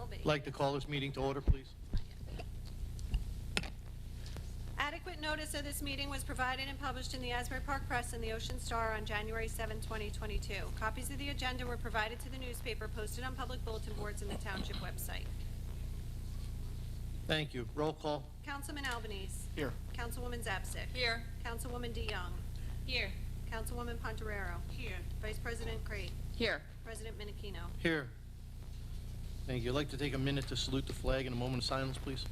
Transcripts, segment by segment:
will be. I'd like to call this meeting to order, please. Adequate notice of this meeting was provided and published in the Asbury Park Press and the Ocean Star on January 7, 2022. Copies of the agenda were provided to the newspaper, posted on public bulletin boards and the Township website. Thank you. Roll call. Councilman Albanese. Here. Councilwoman Zapsik. Here. Councilwoman DeYoung. Here. Councilwoman Pontorero. Here. Vice President Crate. Here. President Menachino. Here. Thank you. I'd like to take a minute to salute the flag in a moment of silence, please.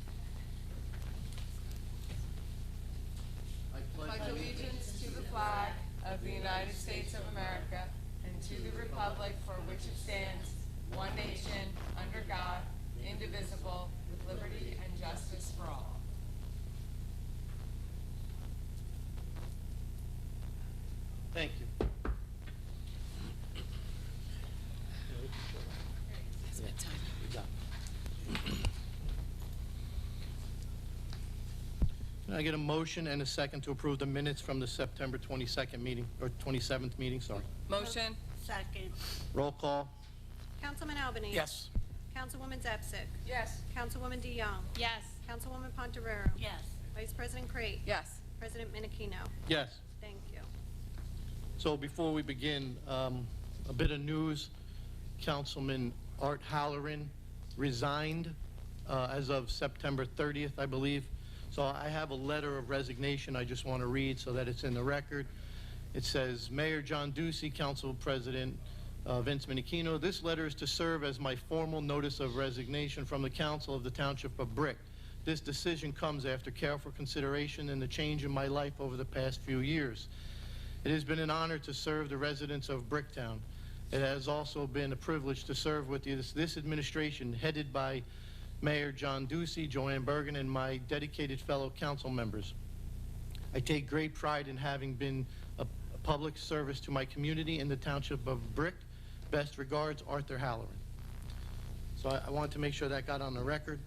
Pledge allegiance to the flag of the United States of America and to the republic for which it stands, one nation, under God, indivisible, with liberty and justice for all. Thank you. It's bedtime. You got it. Can I get a motion and a second to approve the minutes from the September 22nd meeting, or 27th meeting, sorry? Motion. Second. Roll call. Councilman Albanese. Yes. Councilwoman Zapsik. Yes. Councilwoman DeYoung. Yes. Councilwoman Pontorero. Yes. Vice President Crate. Yes. President Menachino. Yes. Thank you. So before we begin, a bit of news. Councilman Art Halloran resigned as of September 30th, I believe. So I have a letter of resignation I just want to read so that it's in the record. It says, Mayor John Ducey, Council President Vince Menachino, this letter is to serve as my formal notice of resignation from the Council of the Township of Brick. This decision comes after careful consideration and the change in my life over the past few years. It has been an honor to serve the residents of Bricktown. It has also been a privilege to serve with this administration headed by Mayor John Ducey, Joanne Bergen, and my dedicated fellow council members. I take great pride in having been a public service to my community in the Township of Brick. Best regards, Arthur Halloran. So I wanted to make sure that got on the record.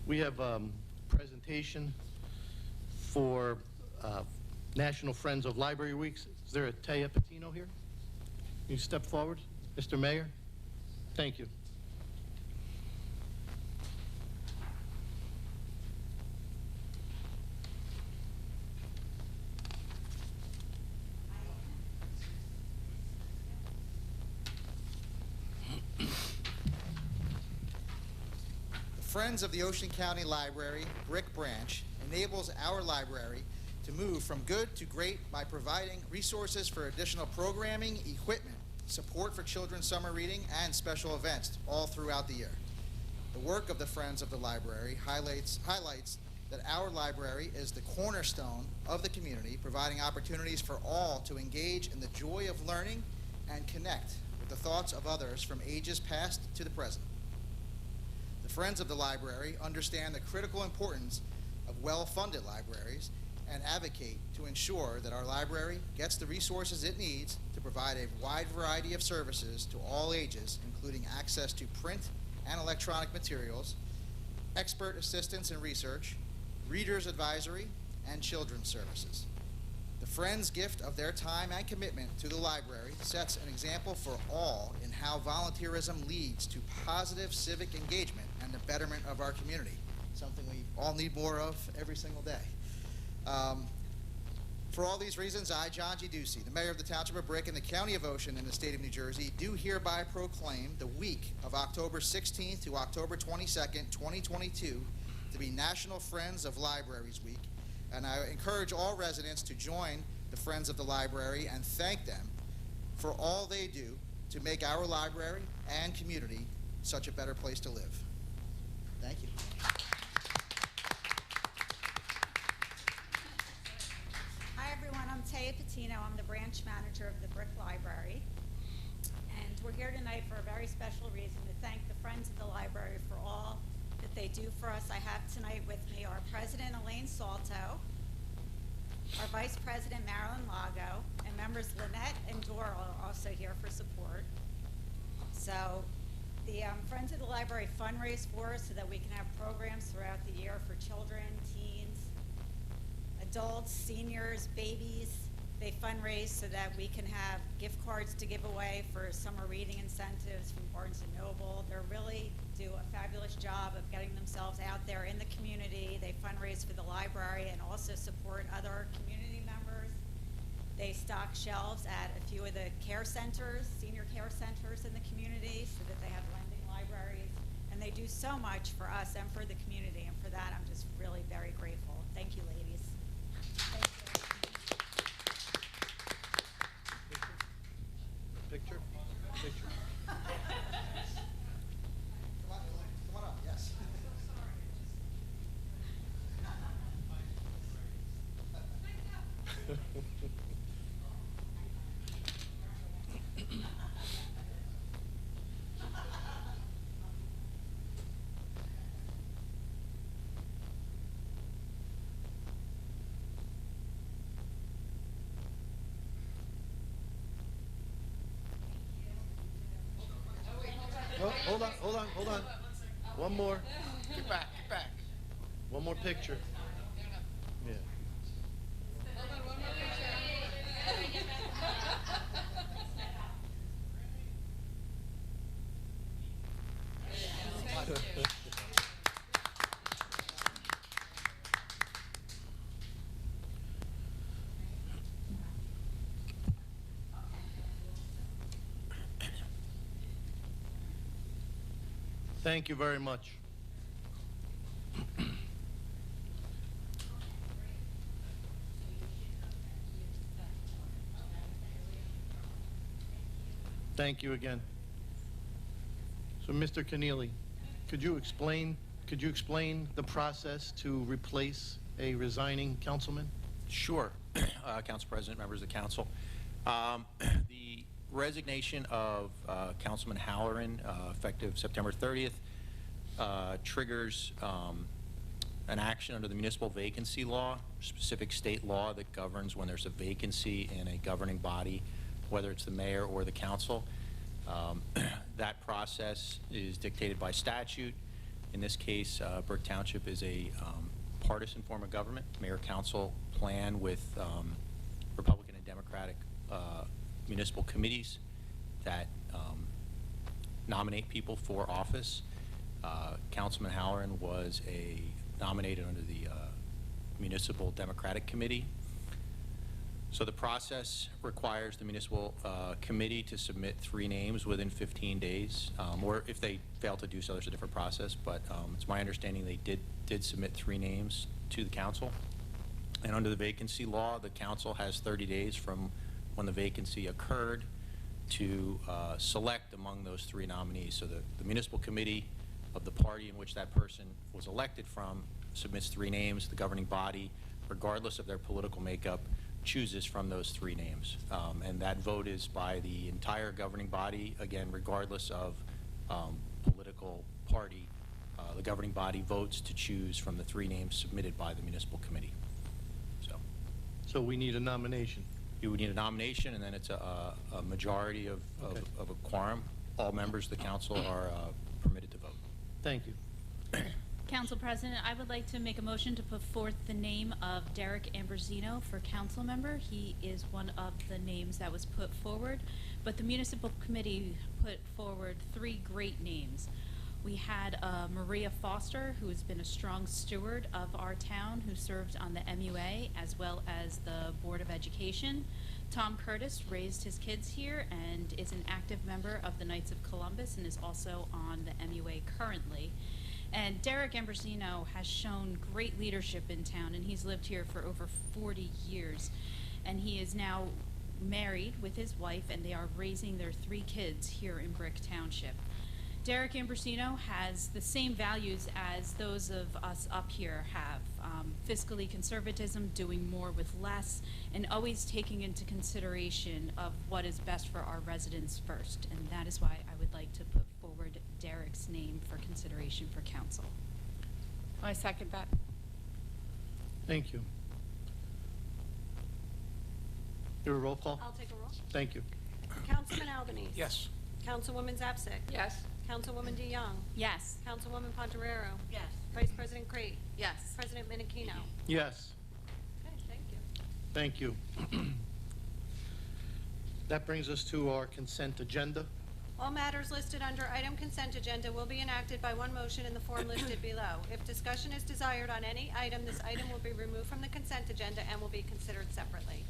We have a presentation for National Friends of Library Weeks. Is there a Taya Patino here? Can you step forward, Mr. Mayor? Thank you. The Friends of the Ocean County Library, Brick Branch, enables our library to move from good to great by providing resources for additional programming, equipment, support for children's summer reading, and special events all throughout the year. The work of the Friends of the Library highlights that our library is the cornerstone of the community, providing opportunities for all to engage in the joy of learning and connect with the thoughts of others from ages past to the present. The Friends of the Library understand the critical importance of well-funded libraries and advocate to ensure that our library gets the resources it needs to provide a wide variety of services to all ages, including access to print and electronic materials, expert assistance in research, readers advisory, and children's services. The Friends' gift of their time and commitment to the library sets an example for all in how volunteerism leads to positive civic engagement and the betterment of our community, something we all need more of every single day. For all these reasons, I, John G. Ducey, the Mayor of the Township of Brick and the County of Ocean in the state of New Jersey, do hereby proclaim the week of October 16th to October 22nd, 2022 to be National Friends of Libraries Week, and I encourage all residents to join the Friends of the Library and thank them for all they do to make our library and community such a better place to live. Thank you. Hi everyone, I'm Taya Patino. I'm the branch manager of the Brick Library. And we're here tonight for a very special reason, to thank the Friends of the Library for all that they do for us. I have tonight with me our President, Elaine Salto, our Vice President, Marilyn Lago, and members Lynette and Dora are also here for support. So the Friends of the Library fundraise for us so that we can have programs throughout the year for children, teens, adults, seniors, babies, They fundraise so that we can have gift cards to give away for summer reading incentives from Barnes & Noble. They really do a fabulous job of getting themselves out there in the community. They fundraise for the library and also support other community members. They stock shelves at a few of the care centers, senior care centers in the community, so that they have lending libraries. And they do so much for us and for the community, and for that I'm just really very grateful. Thank you, ladies. Thank you. Picture? Picture. Come on up, yes. Oh, hold on. One more. Get back. One more picture. Yeah. Thank you very much. Thank you again. So, Mr. Keneally, could you explain the process to replace a resigning councilman? Sure. Council President, members of the council. The resignation of Councilman Halloran, effective September 30th, triggers an action under the municipal vacancy law, specific state law that governs when there's a vacancy in a governing body, whether it's the mayor or the council. That process is dictated by statute. In this case, Brick Township is a partisan form of government, mayor-council plan with Republican and Democratic municipal committees that nominate people for office. Councilman Halloran was nominated under the Municipal Democratic Committee. So the process requires the municipal committee to submit 3 names within 15 days, or if they fail to do so, there's a different process. But it's my understanding they did submit 3 names to the council. And under the vacancy law, the council has 30 days from when the vacancy occurred to select among those 3 nominees. So the municipal committee of the party in which that person was elected from submits 3 names. The governing body, regardless of their political makeup, chooses from those 3 names. And that vote is by the entire governing body, again, regardless of political party. The governing body votes to choose from the 3 names submitted by the municipal committee. So we need a nomination. You would need a nomination, and then it's a majority of a quorum. All members of the council are permitted to vote. Thank you. Council President, I would like to make a motion to put forth the name of Derek Ambrosino for council member. He is one of the names that was put forward, but the municipal committee put forward 3 great names. We had Maria Foster, who has been a strong steward of our town, who served on the MUA as well as the Board of Education. Tom Curtis raised his kids here and is an active member of the Knights of Columbus and is also on the MUA currently. And Derek Ambrosino has shown great leadership in town, and he's lived here for over 40 years. And he is now married with his wife, and they are raising their 3 kids here in Brick Township. Derek Ambrosino has the same values as those of us up here have. Fiscally conservatism, doing more with less, and always taking into consideration of what is best for our residents first. And that is why I would like to put forward Derek's name for consideration for council. I second that. Thank you. Do a roll call? I'll take a roll. Thank you. Councilman Albanese. Yes. Councilwoman Zapsik. Yes. Councilwoman DeYoung. Yes. Councilwoman Pontoriero. Yes. Vice President Crate. Yes. President Menachino. Yes. Okay, thank you. Thank you. That brings us to our consent agenda. All matters listed under item consent agenda will be enacted by one motion in the form listed below. If discussion is desired on any item, this item will be removed from the consent agenda and will be considered separately.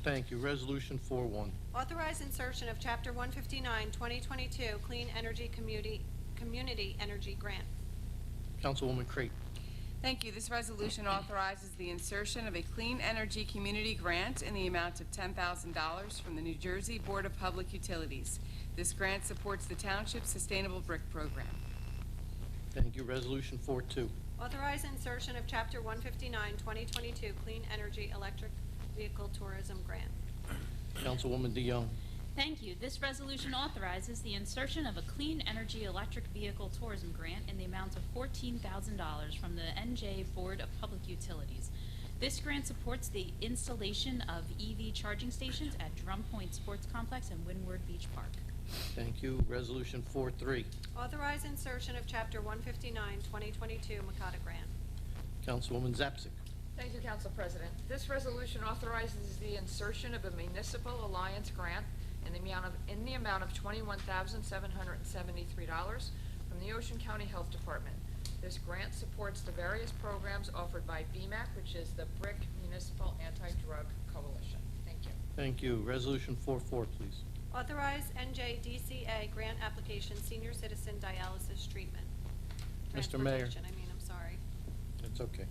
Thank you. Resolution 4-1. Authorize insertion of Chapter 159, 2022 Clean Energy Community Energy Grant. Councilwoman Crate. Thank you. This resolution authorizes the insertion of a Clean Energy Community Grant in the amount of $10,000 from the New Jersey Board of Public Utilities. This grant supports the Township Sustainable Brick Program. Thank you. Resolution 4-2. Authorize insertion of Chapter 159, 2022 Clean Energy Electric Vehicle Tourism Grant. Councilwoman DeYoung. Thank you. This resolution authorizes the insertion of a Clean Energy Electric Vehicle Tourism Grant in the amount of $14,000 from the NJ Board of Public Utilities. This grant supports the installation of EV charging stations at Drum Point Sports Complex and Windward Beach Park. Thank you. Resolution 4-3. Authorize insertion of Chapter 159, 2022 Makata Grant. Councilwoman Zapsik. Thank you, Council President. This resolution authorizes the insertion of a municipal alliance grant in the amount of $21,773 from the Ocean County Health Department. This grant supports the various programs offered by BMAC, which is the BRIC Municipal Anti-Drug Coalition. Thank you. Thank you. Resolution 4-4, please. Authorize NJDCA grant application senior citizen dialysis treatment. Mr. Mayor. Transportation, I'm sorry. It's okay.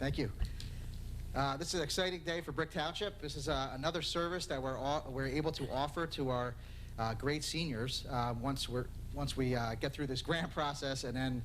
Thank you. This is an exciting day for Brick Township. This is another service that we're able to offer to our great seniors once we get through this grant process and then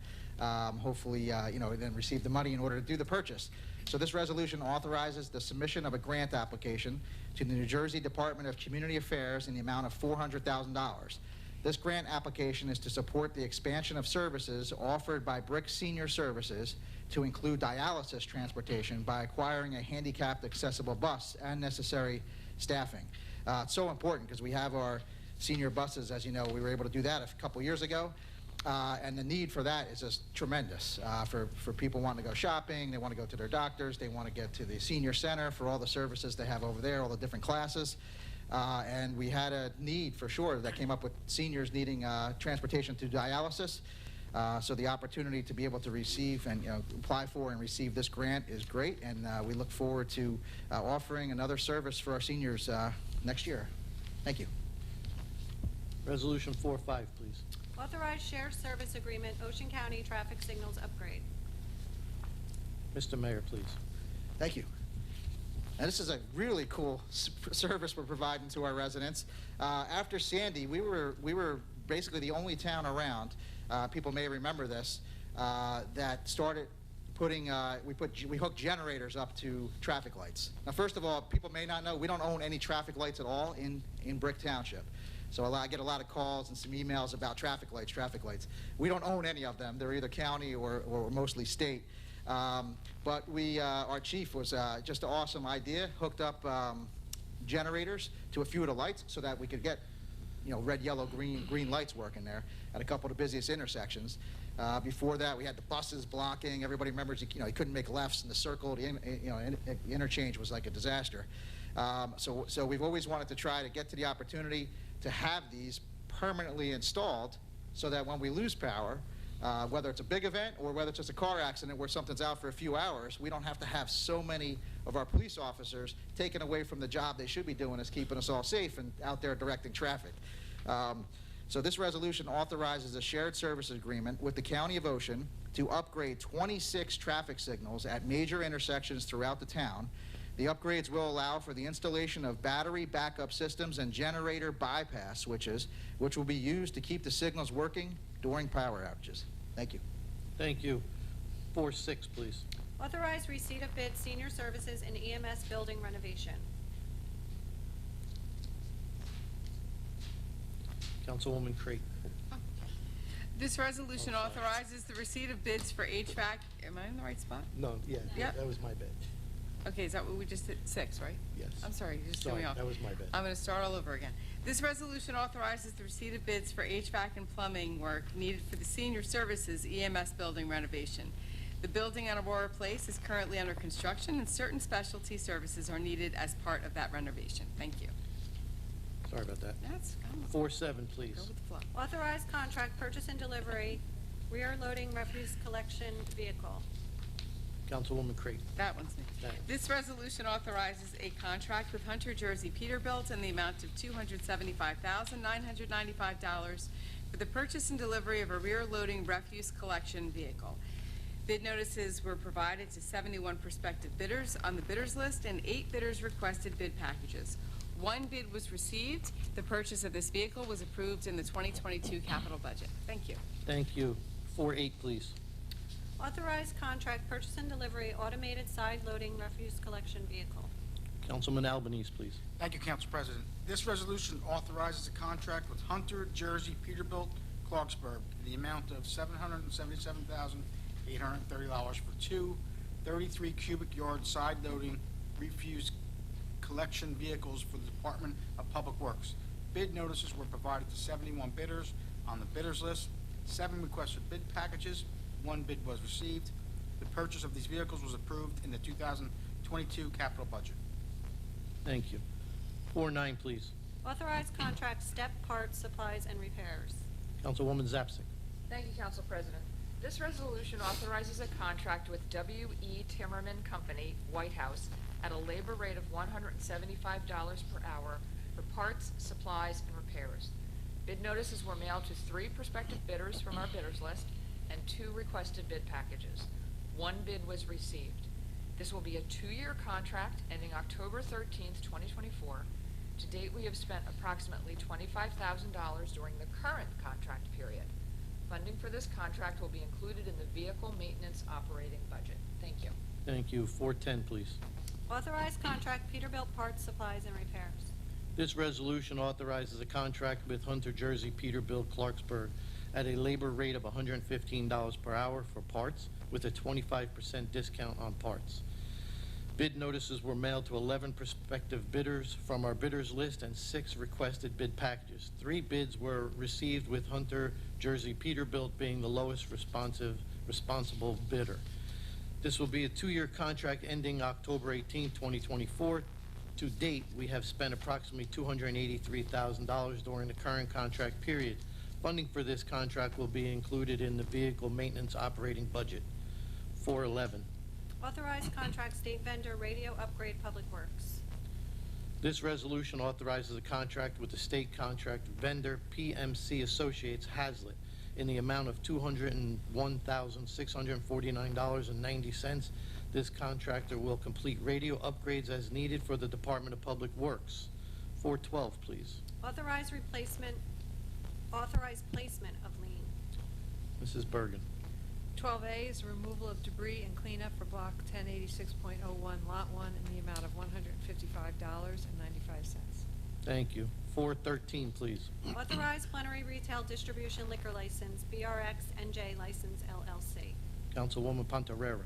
hopefully then receive the money in order to do the purchase. So this resolution authorizes the submission of a grant application to the New Jersey Department of Community Affairs in the amount of $400,000. This grant application is to support the expansion of services offered by Brick Senior Services to include dialysis transportation by acquiring a handicapped accessible bus and necessary staffing. It's so important because we have our senior buses, as you know, we were able to do that a couple years ago. And the need for that is just tremendous for people wanting to go shopping, they want to go to their doctors, they want to get to the senior center for all the services they have over there, all the different classes. And we had a need for sure that came up with seniors needing transportation to dialysis. So the opportunity to be able to receive and apply for and receive this grant is great, and we look forward to offering another service for our seniors next year. Thank you. Resolution 4-5, please. Authorize shared service agreement Ocean County traffic signals upgrade. Mr. Mayor, please. Thank you. And this is a really cool service we're providing to our residents. After Sandy, we were basically the only town around, people may remember this, that started putting, we hooked generators up to traffic lights. Now, first of all, people may not know, we don't own any traffic lights at all in Brick Township. So I get a lot of calls and some emails about traffic lights. We don't own any of them. They're either county or mostly state. But our chief was just an awesome idea, hooked up generators to a few of the lights so that we could get red, yellow, green lights working there at a couple of the busiest intersections. Before that, we had the buses blocking. Everybody remembers, you couldn't make lefts in the circle. The interchange was like a disaster. So we've always wanted to try to get to the opportunity to have these permanently installed so that when we lose power, whether it's a big event or whether it's just a car accident where something's out for a few hours, we don't have to have so many of our police officers taken away from the job they should be doing, is keeping us all safe and out there directing traffic. So this resolution authorizes a shared services agreement with the County of Ocean to upgrade 26 traffic signals at major intersections throughout the town. The upgrades will allow for the installation of battery backup systems and generator bypass switches, which will be used to keep the signals working during power outages. Thank you. Thank you. 4-6, please. Authorize receipt of bid senior services and EMS building renovation. Councilwoman Crate. This resolution authorizes the receipt of bids for HVAC. Am I in the right spot? No, yeah, Yep. that was my bad. Okay, is that what we just did? 6, right? Yes. I'm sorry, you just threw Sorry, me off. that was my bad. I'm going to start all over again. This resolution authorizes the receipt of bids for HVAC and plumbing work needed for the senior services EMS building renovation. The building on Aurora Place is currently under construction, and certain specialty services are needed as part of that renovation. Thank you. Sorry about that. That's, 4-7, please. go with the flow. Authorized contract purchase and delivery rear loading refuse collection vehicle. Councilwoman Creighton. That one's me. Thanks. This resolution authorizes a contract with Hunter Jersey Peterbilt in the amount of $275,995 for the purchase and delivery of a rear-loading refuse collection vehicle. Bid notices were provided to 71 prospective bidders on the bidders list, and 8 bidders requested bid packages. 1 bid was received. The purchase of this vehicle was approved in the 2022 capital budget. Thank you. Thank you. 4-8, please. Authorized contract purchase and delivery automated side loading refuse collection vehicle. Councilman Albanese, please. Thank you, Council President. This resolution authorizes a contract with Hunter Jersey Peterbilt Clarksburg in the amount of $777,830 for 2 33 cubic yard side loading refuse collection vehicles for the Department of Public Works. Bid notices were provided to 71 bidders on the bidders list. 7 requested bid packages. 1 bid was received. The purchase of these vehicles was approved in the 2022 capital budget. Thank you. 4-9, please. Authorized contract step parts, supplies, and repairs. Councilwoman Zapsik. Thank you, Council President. This resolution authorizes a contract with W.E. Timmerman Company, White House, at a labor rate of $175 per hour for parts, supplies, and repairs. Bid notices were mailed to 3 prospective bidders from our bidders list and 2 requested bid packages. 1 bid was received. This will be a 2-year contract ending October 13th, 2024. To date, we have spent approximately $25,000 during the current contract period. Funding for this contract will be included in the vehicle maintenance operating budget. Thank you. Thank you. 4-10, please. Authorized contract Peterbilt parts, supplies, and repairs. This resolution authorizes a contract with Hunter Jersey Peterbilt Clarksburg at a labor rate of $115 per hour for parts with a 25% discount on parts. Bid notices were mailed to 11 prospective bidders from our bidders list and 6 requested bid packages. 3 bids were received, with Hunter Jersey Peterbilt being the lowest responsible bidder. This will be a 2-year contract ending October 18, 2024. To date, we have spent approximately $283,000 during the current contract period. Funding for this contract will be included in the vehicle maintenance operating budget. 4-11. Authorized contract state vendor radio upgrade Public Works. This resolution authorizes a contract with the state contract vendor PMC Associates Hazlitt in the amount of $201,649.90. This contractor will complete radio upgrades as needed for the Department of Public Works. 4-12, please. Authorized placement of lien. Mrs. Bergen. 12A is removal of debris and cleanup for Block 1086.01, Lot 1, in the amount of $155.95. Thank you. 4-13, please. Authorized plenary retail distribution liquor license, BRX NJ License LLC. Councilwoman Pantarera.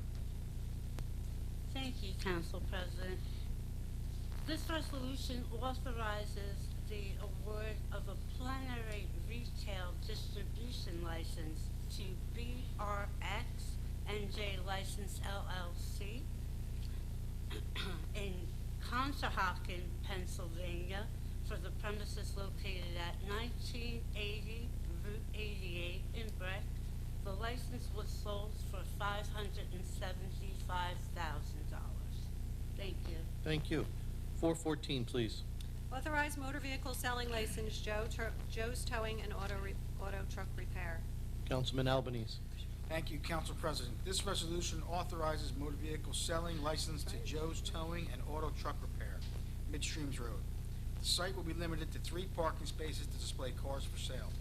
Thank you, Council President. This resolution authorizes the award of a plenary retail distribution license to BRX NJ License LLC in Conshohocken, Pennsylvania, for the premises located at 1980 Route 88 in Breck. The license was sold for $575,000. Thank you. Thank you. 4-14, please. Authorized motor vehicle selling license, Joe's Towing and Auto Truck Repair. Councilman Albanese. Thank you, Council President. This resolution authorizes motor vehicle selling license to Joe's Towing and Auto Truck Repair, Midstreams Road. The site will be limited to 3 parking spaces to display cars for sale.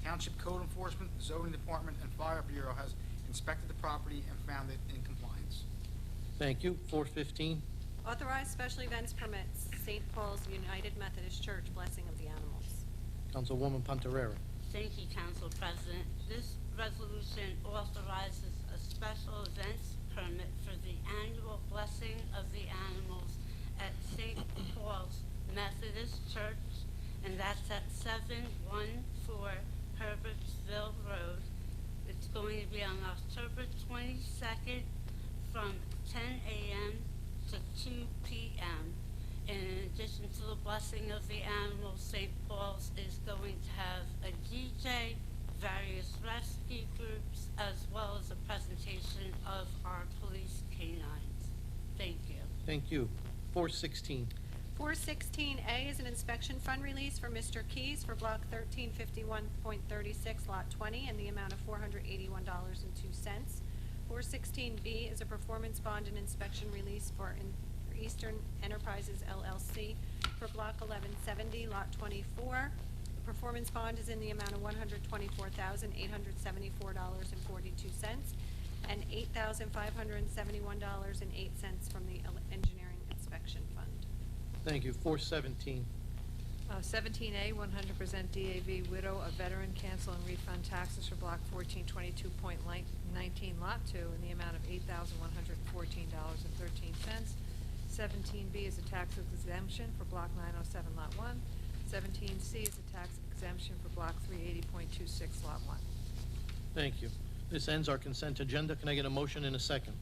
Township Code Enforcement, Zoning Department, and Fire Bureau has inspected the property and found it in compliance. Thank you. 4-15. Authorized special events permits, St. Paul's United Methodist Church, Blessing of the Animals. Councilwoman Pantarera. Thank you, Council President. This resolution authorizes a special events permit for the annual Blessing of the Animals at St. Paul's Methodist Church, and that's at 714 Herbertsville Road. It's going to be on October 22nd from 10 a.m. to 2 p.m. In addition to the blessing of the animals, St. Paul's is going to have a DJ, various rescue groups, as well as a presentation of our police canines. Thank you. Thank you. 416. 416A is an inspection fund release for Mr. Keys for Block 1351.36, Lot 20, in the amount of $481.02. 416B is a performance bond and inspection release for Eastern Enterprises LLC for Block 1170, Lot 24. The performance bond is in the amount of $124,874.42 and $8,571.08 from the engineering inspection fund. Thank you. 417. 17A, 100% DAV widow of veteran, cancel and refund taxes for Block 1422.19, Lot 2, in the amount of $8,114.13. 17B is a tax exemption for Block 907, Lot 1. 17C is a tax exemption for Block 380.26, Lot 1. Thank you. This ends our consent agenda. Can I get a motion in a second?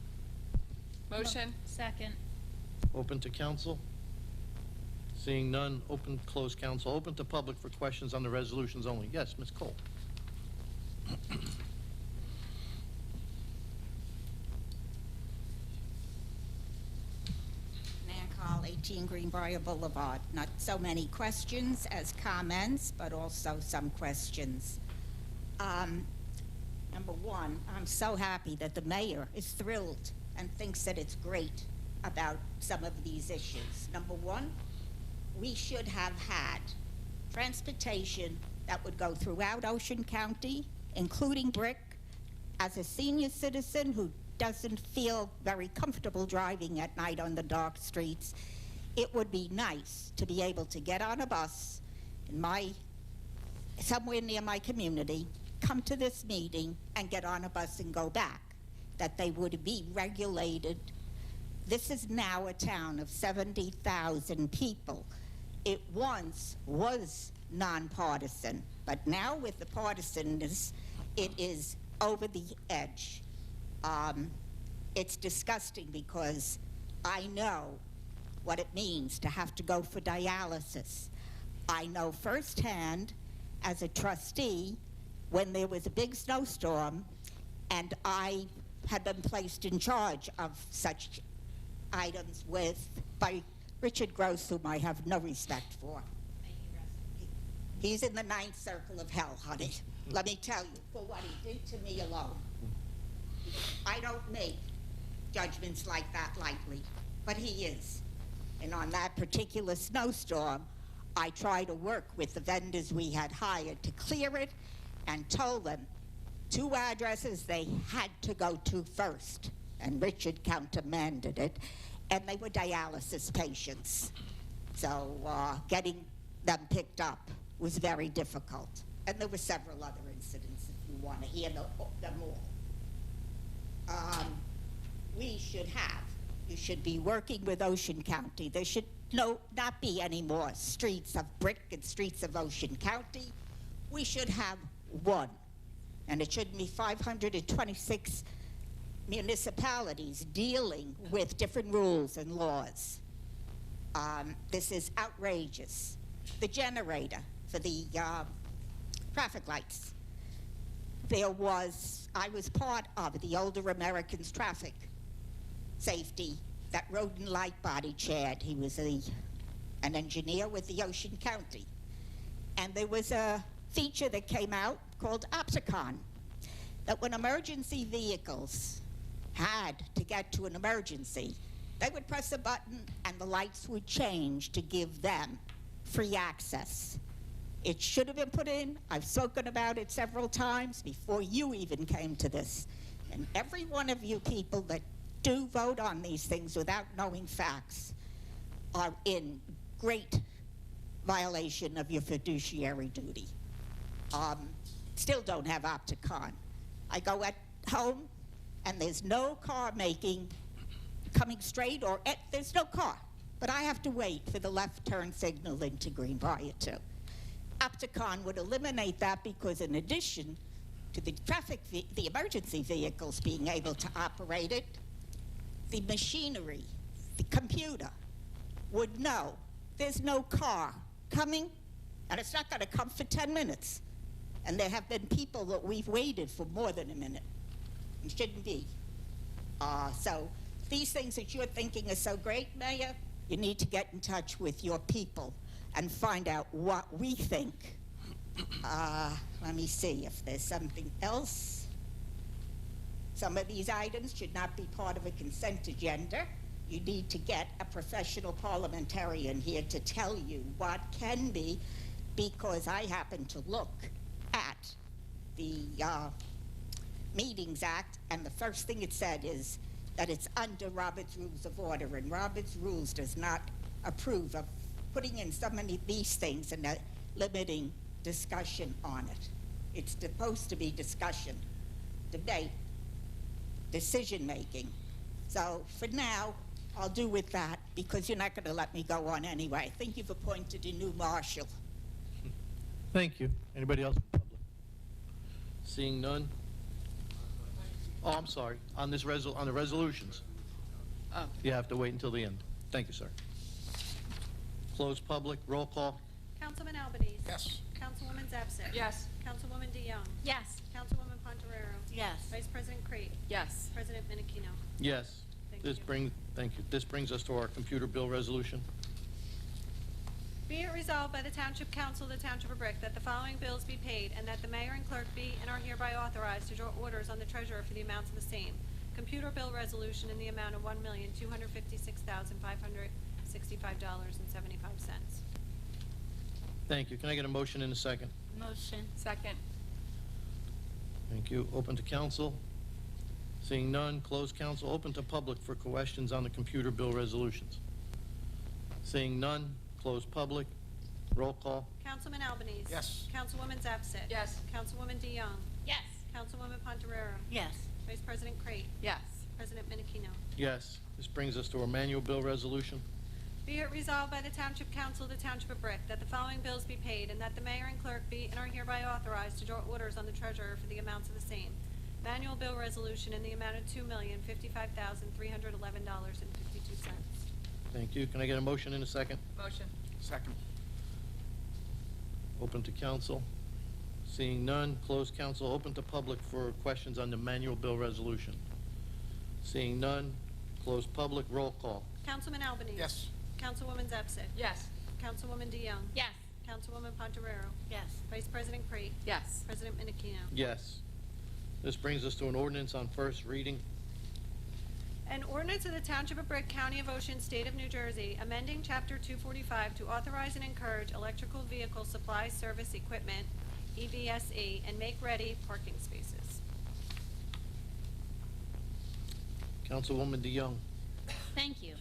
Motion. Second. Open to council. Seeing none, open, close council. Open to public for questions on the resolutions only. Yes, Ms. Cole. Nan Call, 18 Greenbrier Boulevard. Not so many questions as comments, but also some questions. Number one, I'm so happy that the mayor is thrilled and thinks that it's great about some of these issues. Number one, we should have had transportation that would go throughout Ocean County, including Brick. As a senior citizen who doesn't feel very comfortable driving at night on the dark streets, it would be nice to be able to get on a bus in somewhere near my community, come to this meeting, and get on a bus and go back, that they would be regulated. This is now a town of 70,000 people. It once was nonpartisan, but now with the partisanness, it is over the edge. It's disgusting because I know what it means to have to go for dialysis. I know firsthand as a trustee when there was a big snowstorm and I had been placed in charge of such items by Richard Gross, whom I have no respect for. He's in the 9th circle of hell, honey. Let me tell you, for what he did to me alone. I don't make judgments like that lightly, but he is. And on that particular snowstorm, I tried to work with the vendors we had hired to clear it and told them 2 addresses they had to go to first. And Richard countermanded it. And they were dialysis patients. So getting them picked up was very difficult. And there were several other incidents, if you want to hear them all. You should be working with Ocean County. There should not be any more streets of Brick and streets of Ocean County. We should have one. And it shouldn't be 526 municipalities dealing with different rules and laws. This is outrageous. The generator for the traffic lights. I was part of the Older Americans Traffic Safety that Roden Lightbody chaired. He was an engineer with the Ocean County. And there was a feature that came out called Opticon, that when emergency vehicles had to get to an emergency, they would press a button and the lights would change to give them free access. It should have been put in. I've spoken about it several times before you even came to this. And every one of you people that do vote on these things without knowing facts are in great violation of your fiduciary duty. Still don't have Opticon. I go at home and there's no car coming straight, or there's no car. But I have to wait for the left turn signal into Greenbrier too. Opticon would eliminate that because in addition to the emergency vehicles being able to operate it, the machinery, the computer, would know there's no car coming, and it's not going to come for 10 minutes. And there have been people that we've waited for more than a minute. It shouldn't be. So these things that you're thinking are so great, Mayor, you need to get in touch with your people and find out what we think. Let me see if there's something else. Some of these items should not be part of a consent agenda. You need to get a professional parliamentarian here to tell you what can be, because I happen to look at the Meetings Act, and the first thing it said is that it's under Robert's Rules of Order, and Robert's Rules does not approve of putting in so many of these things and limiting discussion on it. It's supposed to be discussion, debate, decision-making. So for now, I'll do with that, because you're not going to let me go on anyway. I think you've appointed a new marshal. Thank you. Anybody else from public? Seeing none? Oh, I'm sorry. On this on the resolutions. Oh. You have to wait until the end. Thank you, sir. Close public. Roll call. Councilman Albanese. Yes. Councilwoman Zapsik. Yes. Councilwoman DeYoung. Yes. Councilwoman Pontoriero. Yes. Vice President Crate. Yes. President Menachino. Yes. Thank This you. Thank you. This brings us to our computer bill resolution. Be it resolved by the Township Council of the Township of Brick that the following bills be paid, and that the mayor and clerk be and are hereby authorized to draw orders on the treasurer for the amounts of the same. Computer bill resolution in the amount of $1,256,565.75. Thank you. Can I get a motion in a second? Motion. Second. Thank you. Open to council. Seeing none, close council. Open to public for questions on the computer bill resolutions. Seeing none, close public. Roll call. Councilman Albanese. Yes. Councilwoman Zapsik. Yes. Councilwoman DeYoung. Yes. Councilwoman Pontoriero. Yes. Vice President Crate. Yes. President Menachino. Yes. This brings us to our manual bill resolution. Be it resolved by the Township Council of the Township of Brick that the following bills be paid, and that the mayor and clerk be and are hereby authorized to draw orders on the treasurer for the amounts of the same. Manual bill resolution in the amount of $2,055,311.52. Thank you. Can I get a motion in a second? Motion. Second. Open to council. Seeing none, close council. Open to public for questions on the manual bill resolution. Seeing none, close public. Roll call. Councilman Albanese. Yes. Councilwoman Zapsik. Yes. Councilwoman DeYoung. Yes. Councilwoman Pontoriero. Yes. Vice President Crate. Yes. President Menachino. Yes. This brings us to an ordinance on first reading. An ordinance of the Township of Brick, County of Ocean, State of New Jersey, amending Chapter 245 to authorize and encourage electrical vehicle supply service equipment, EVSE, and make ready parking spaces. Councilwoman DeYoung. Thank you.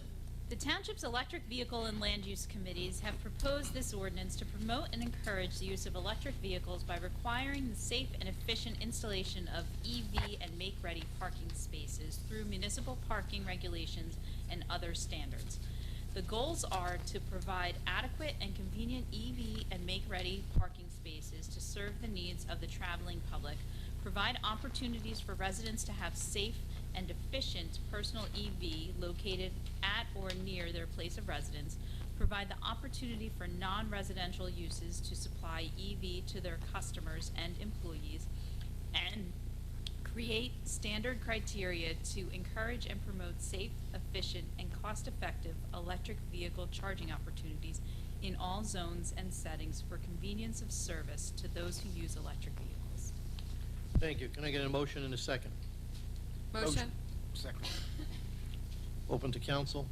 The Township's Electric Vehicle and Land Use Committees have proposed this ordinance to promote and encourage the use of electric vehicles by requiring the safe and efficient installation of EV and make-ready parking spaces through municipal parking regulations and other standards. The goals are to provide adequate and convenient EV and make-ready parking spaces to serve the needs of the traveling public, provide opportunities for residents to have safe and efficient personal EV located at or near their place of residence, provide the opportunity for non-residential uses to supply EV to their customers and employees, and create standard criteria to encourage and promote safe, efficient, and cost-effective electric vehicle charging opportunities in all zones and settings for convenience of service to those who use electric vehicles. Thank you. Can I get a motion in a second? Motion. Second. Open to council.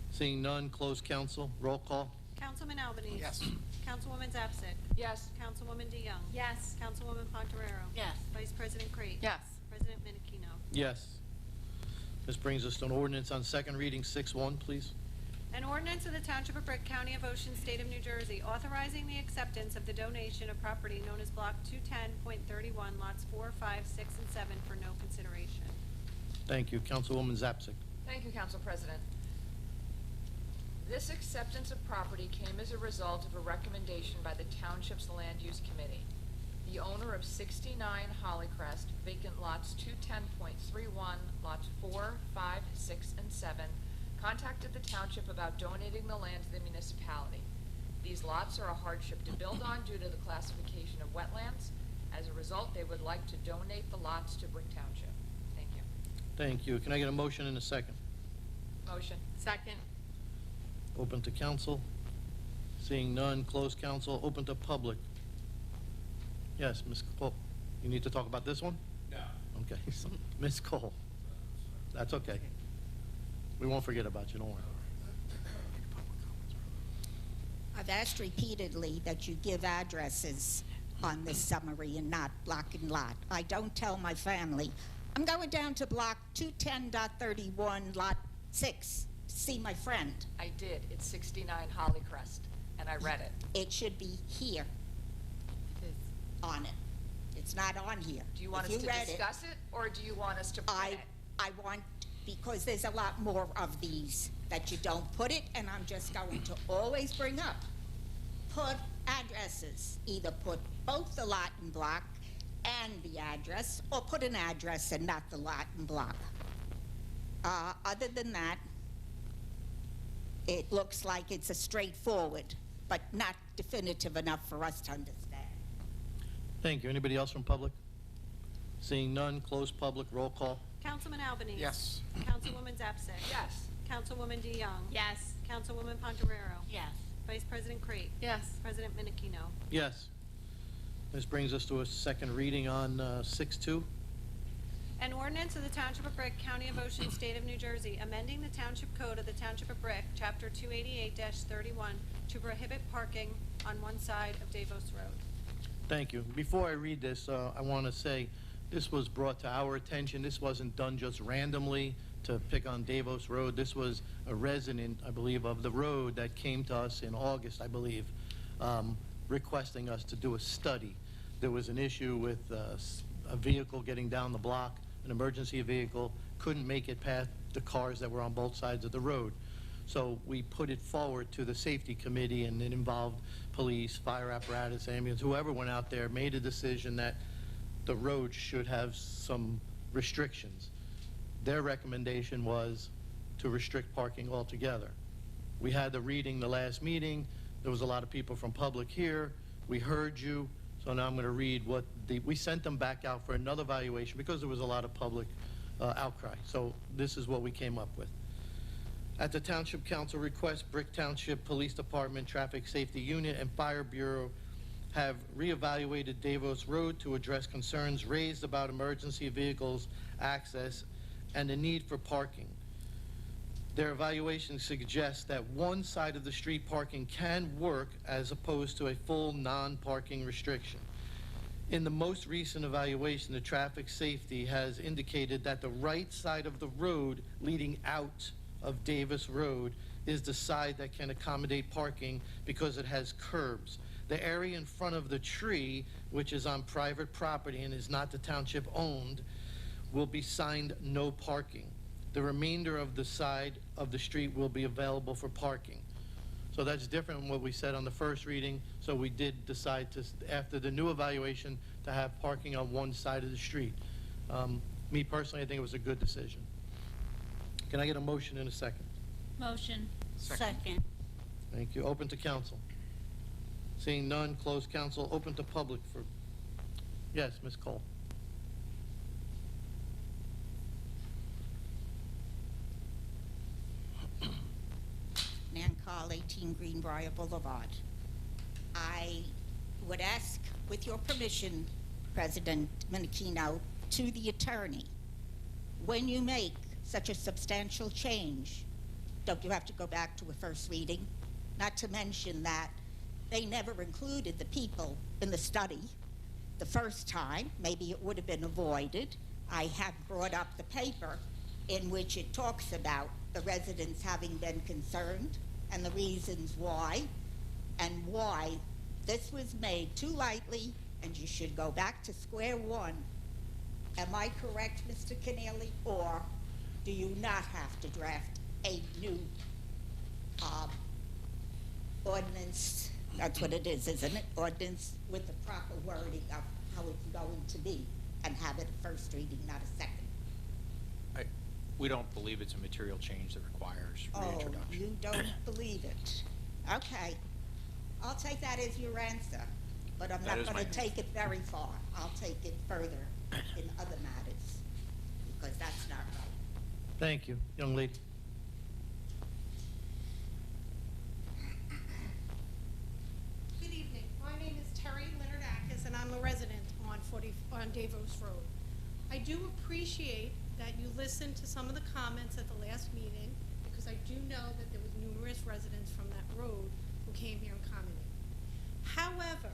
Seeing none, close council. Roll call. Councilman Albanese. Yes. Councilwoman Zapsik. Yes. Councilwoman DeYoung. Yes. Councilwoman Pontoriero. Yes. Vice President Crate. Yes. President Menachino. Yes. This brings us to an ordinance on second reading, 6-1, please. An ordinance of the Township of Brick, County of Ocean, State of New Jersey, authorizing the acceptance of the donation of property known as Block 210.31, lots 4, 5, 6, and 7 for no consideration. Thank you. Councilwoman Zapsik. Thank you, Council President. This acceptance of property came as a result of a recommendation by the Township's Land Use Committee. The owner of 69 Hollycrest, vacant lots 210.31, lots 4, 5, 6, and 7, contacted the township about donating the land to the municipality. These lots are a hardship to build on due to the classification of wetlands. As a result, they would like to donate the lots to Brick Township. Thank you. Thank you. Can I get a motion and a second? Motion. Second. Open to council. Seeing none, close council, open to public. Yes, Ms. Cole, you need to talk about this one? No. Okay, so, Ms. Cole, that's okay. We won't forget about you, don't worry. I've asked repeatedly that you give addresses on this summary and not block and lot. I don't tell my family. I'm going down to block 210.31, lot 6, to see my friend. I did. It's 69 Hollycrest, and I read it. It should be here on it. It's not on here. Do you want If us to read discuss it, or do you want us to print it? I want, because there's a lot more of these that you don't put it, and I'm just going to always bring up. Put addresses. Either put both the lot and block and the address, or put an address and not the lot and block. Other than that, it looks like it's a straightforward, but not definitive enough for us to understand. Thank you. Anybody else from public? Seeing none, close public, roll call. Councilman Albanese. Yes. Councilwoman Zapsik. Yes. Councilwoman DeYoung. Yes. Councilwoman Pontoriero. Yes. Vice President Crate. Yes. President Menachino. Yes. This brings us to a second reading on 6-2. An ordinance of the Township of Brick, County of Ocean, State of New Jersey, amending the Township Code of the Township of Brick, Chapter 288-31, to prohibit parking on one side of Davos Road. Thank you. Before I read this, I want to say this was brought to our attention. This wasn't done just randomly to pick on Davos Road. This was a resident, I believe, of the road that came to us in August, I believe, requesting us to do a study. There was an issue with a vehicle getting down the block, an emergency vehicle, couldn't make it past the cars that were on both sides of the road. So we put it forward to the safety committee, and it involved police, fire apparatus, ambulance, whoever went out there, made a decision that the road should have some restrictions. Their recommendation was to restrict parking altogether. We had the reading the last meeting. There was a lot of people from public here. We heard you. So now I'm going to read what we sent them back out for another evaluation because there was a lot of public outcry. So this is what we came up with. At the Township Council request, Brick Township Police Department, Traffic Safety Unit, and Fire Bureau have reevaluated Davos Road to address concerns raised about emergency vehicles access and the need for parking. Their evaluation suggests that one side of the street parking can work as opposed to a full non-parking restriction. In the most recent evaluation, the traffic safety has indicated that the right side of the road leading out of Davis Road is the side that can accommodate parking because it has curbs. The area in front of the tree, which is on private property and is not the township owned, will be signed no parking. The remainder of the side of the street will be available for parking. So that's different than what we said on the first reading. So we did decide to, after the new evaluation, to have parking on one side of the street. Me personally, I think it was a good decision. Can I get a motion in a second? Motion. Second. Thank you. Open to council. Seeing none, close council. Open to public for, yes, Ms. Cole. Nan Carl, 18 Greenbrier Boulevard. I would ask, with your permission, President Menachino, to the attorney, when you make such a substantial change, don't you have to go back to a first reading? Not to mention that they never included the people in the study the first time. Maybe it would have been avoided. I have brought up the paper in which it talks about the residents having been concerned and the reasons why, and why this was made too lightly, and you should go back to square one. Am I correct, Mr. Keneally, or do you not have to draft a new ordinance? That's what it is, isn't it? Ordinance with the proper wording of how it's going to be, and have it a first reading, not a second. We don't believe it's a material change that requires Oh, reintroduction. you don't believe it. Okay. I'll take that as your answer, but I'm That not is my going to answer. take it very far. I'll take it further in other matters, because that's not right. Thank you, young lady. Good evening. My name is Terry Leonardakis, and I'm a resident on Davos Road. I do appreciate that you listened to some of the comments at the last meeting, because I do know that there was numerous residents from that road who came here and commented. However,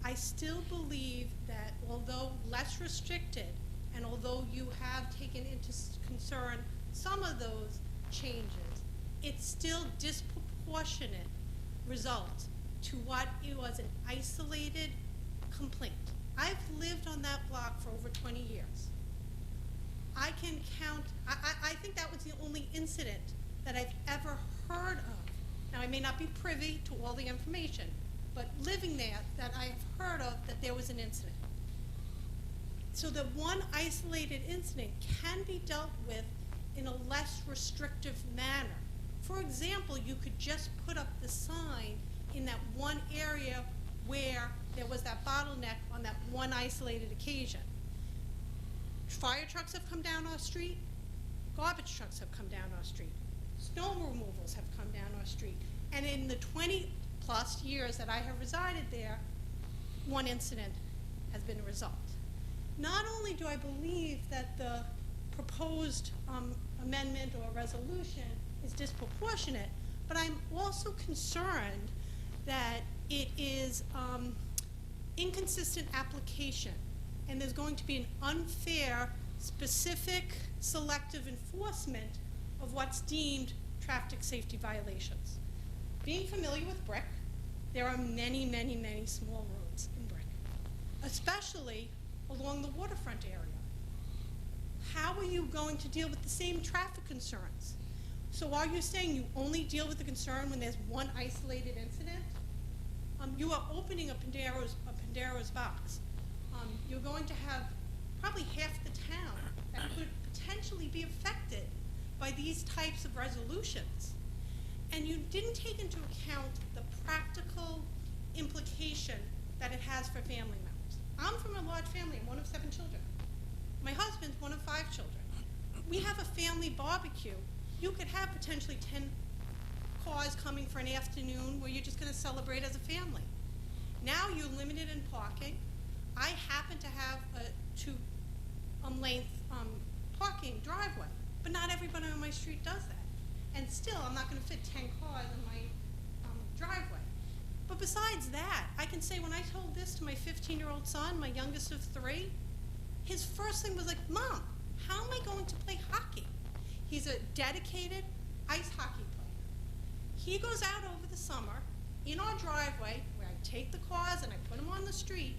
I still believe that although less restricted, and although you have taken into concern some of those changes, it's still disproportionate result to what it was an isolated complaint. I've lived on that block for over 20 years. I can count, I think that was the only incident that I've ever heard of. Now, I may not be privy to all the information, but living there, that I have heard of that there was an incident. So that one isolated incident can be dealt with in a less restrictive manner. For example, you could just put up the sign in that one area where there was that bottleneck on that one isolated occasion. Fire trucks have come down our street, garbage trucks have come down our street, snow removals have come down our street, and in the 20+ years that I have resided there, one incident has been resolved. Not only do I believe that the proposed amendment or resolution is disproportionate, but I'm also concerned that it is inconsistent application, and there's going to be an unfair, specific, selective enforcement of what's deemed traffic safety violations. Being familiar with Brick, there are many, many, many small roads in Brick, especially along the waterfront area. How are you going to deal with the same traffic concerns? So are you saying you only deal with the concern when there's one isolated incident? You are opening a Pandora's box. You're going to have probably half the town that could potentially be affected by these types of resolutions. And you didn't take into account the practical implication that it has for family members. I'm from a large family. I'm one of 7 children. My husband's one of 5 children. We have a family barbecue. You could have potentially 10 cars coming for an afternoon where you're just going to celebrate as a family. Now you're limited in parking. I happen to have a 2-length parking driveway, but not everybody on my street does that. And still, I'm not going to fit 10 cars in my driveway. But besides that, I can say when I told this to my 15-year-old son, my youngest of 3, his first thing was like, Mom, how am I going to play hockey? He's a dedicated ice hockey player. He goes out over the summer in our driveway where I take the cars and I put them on the street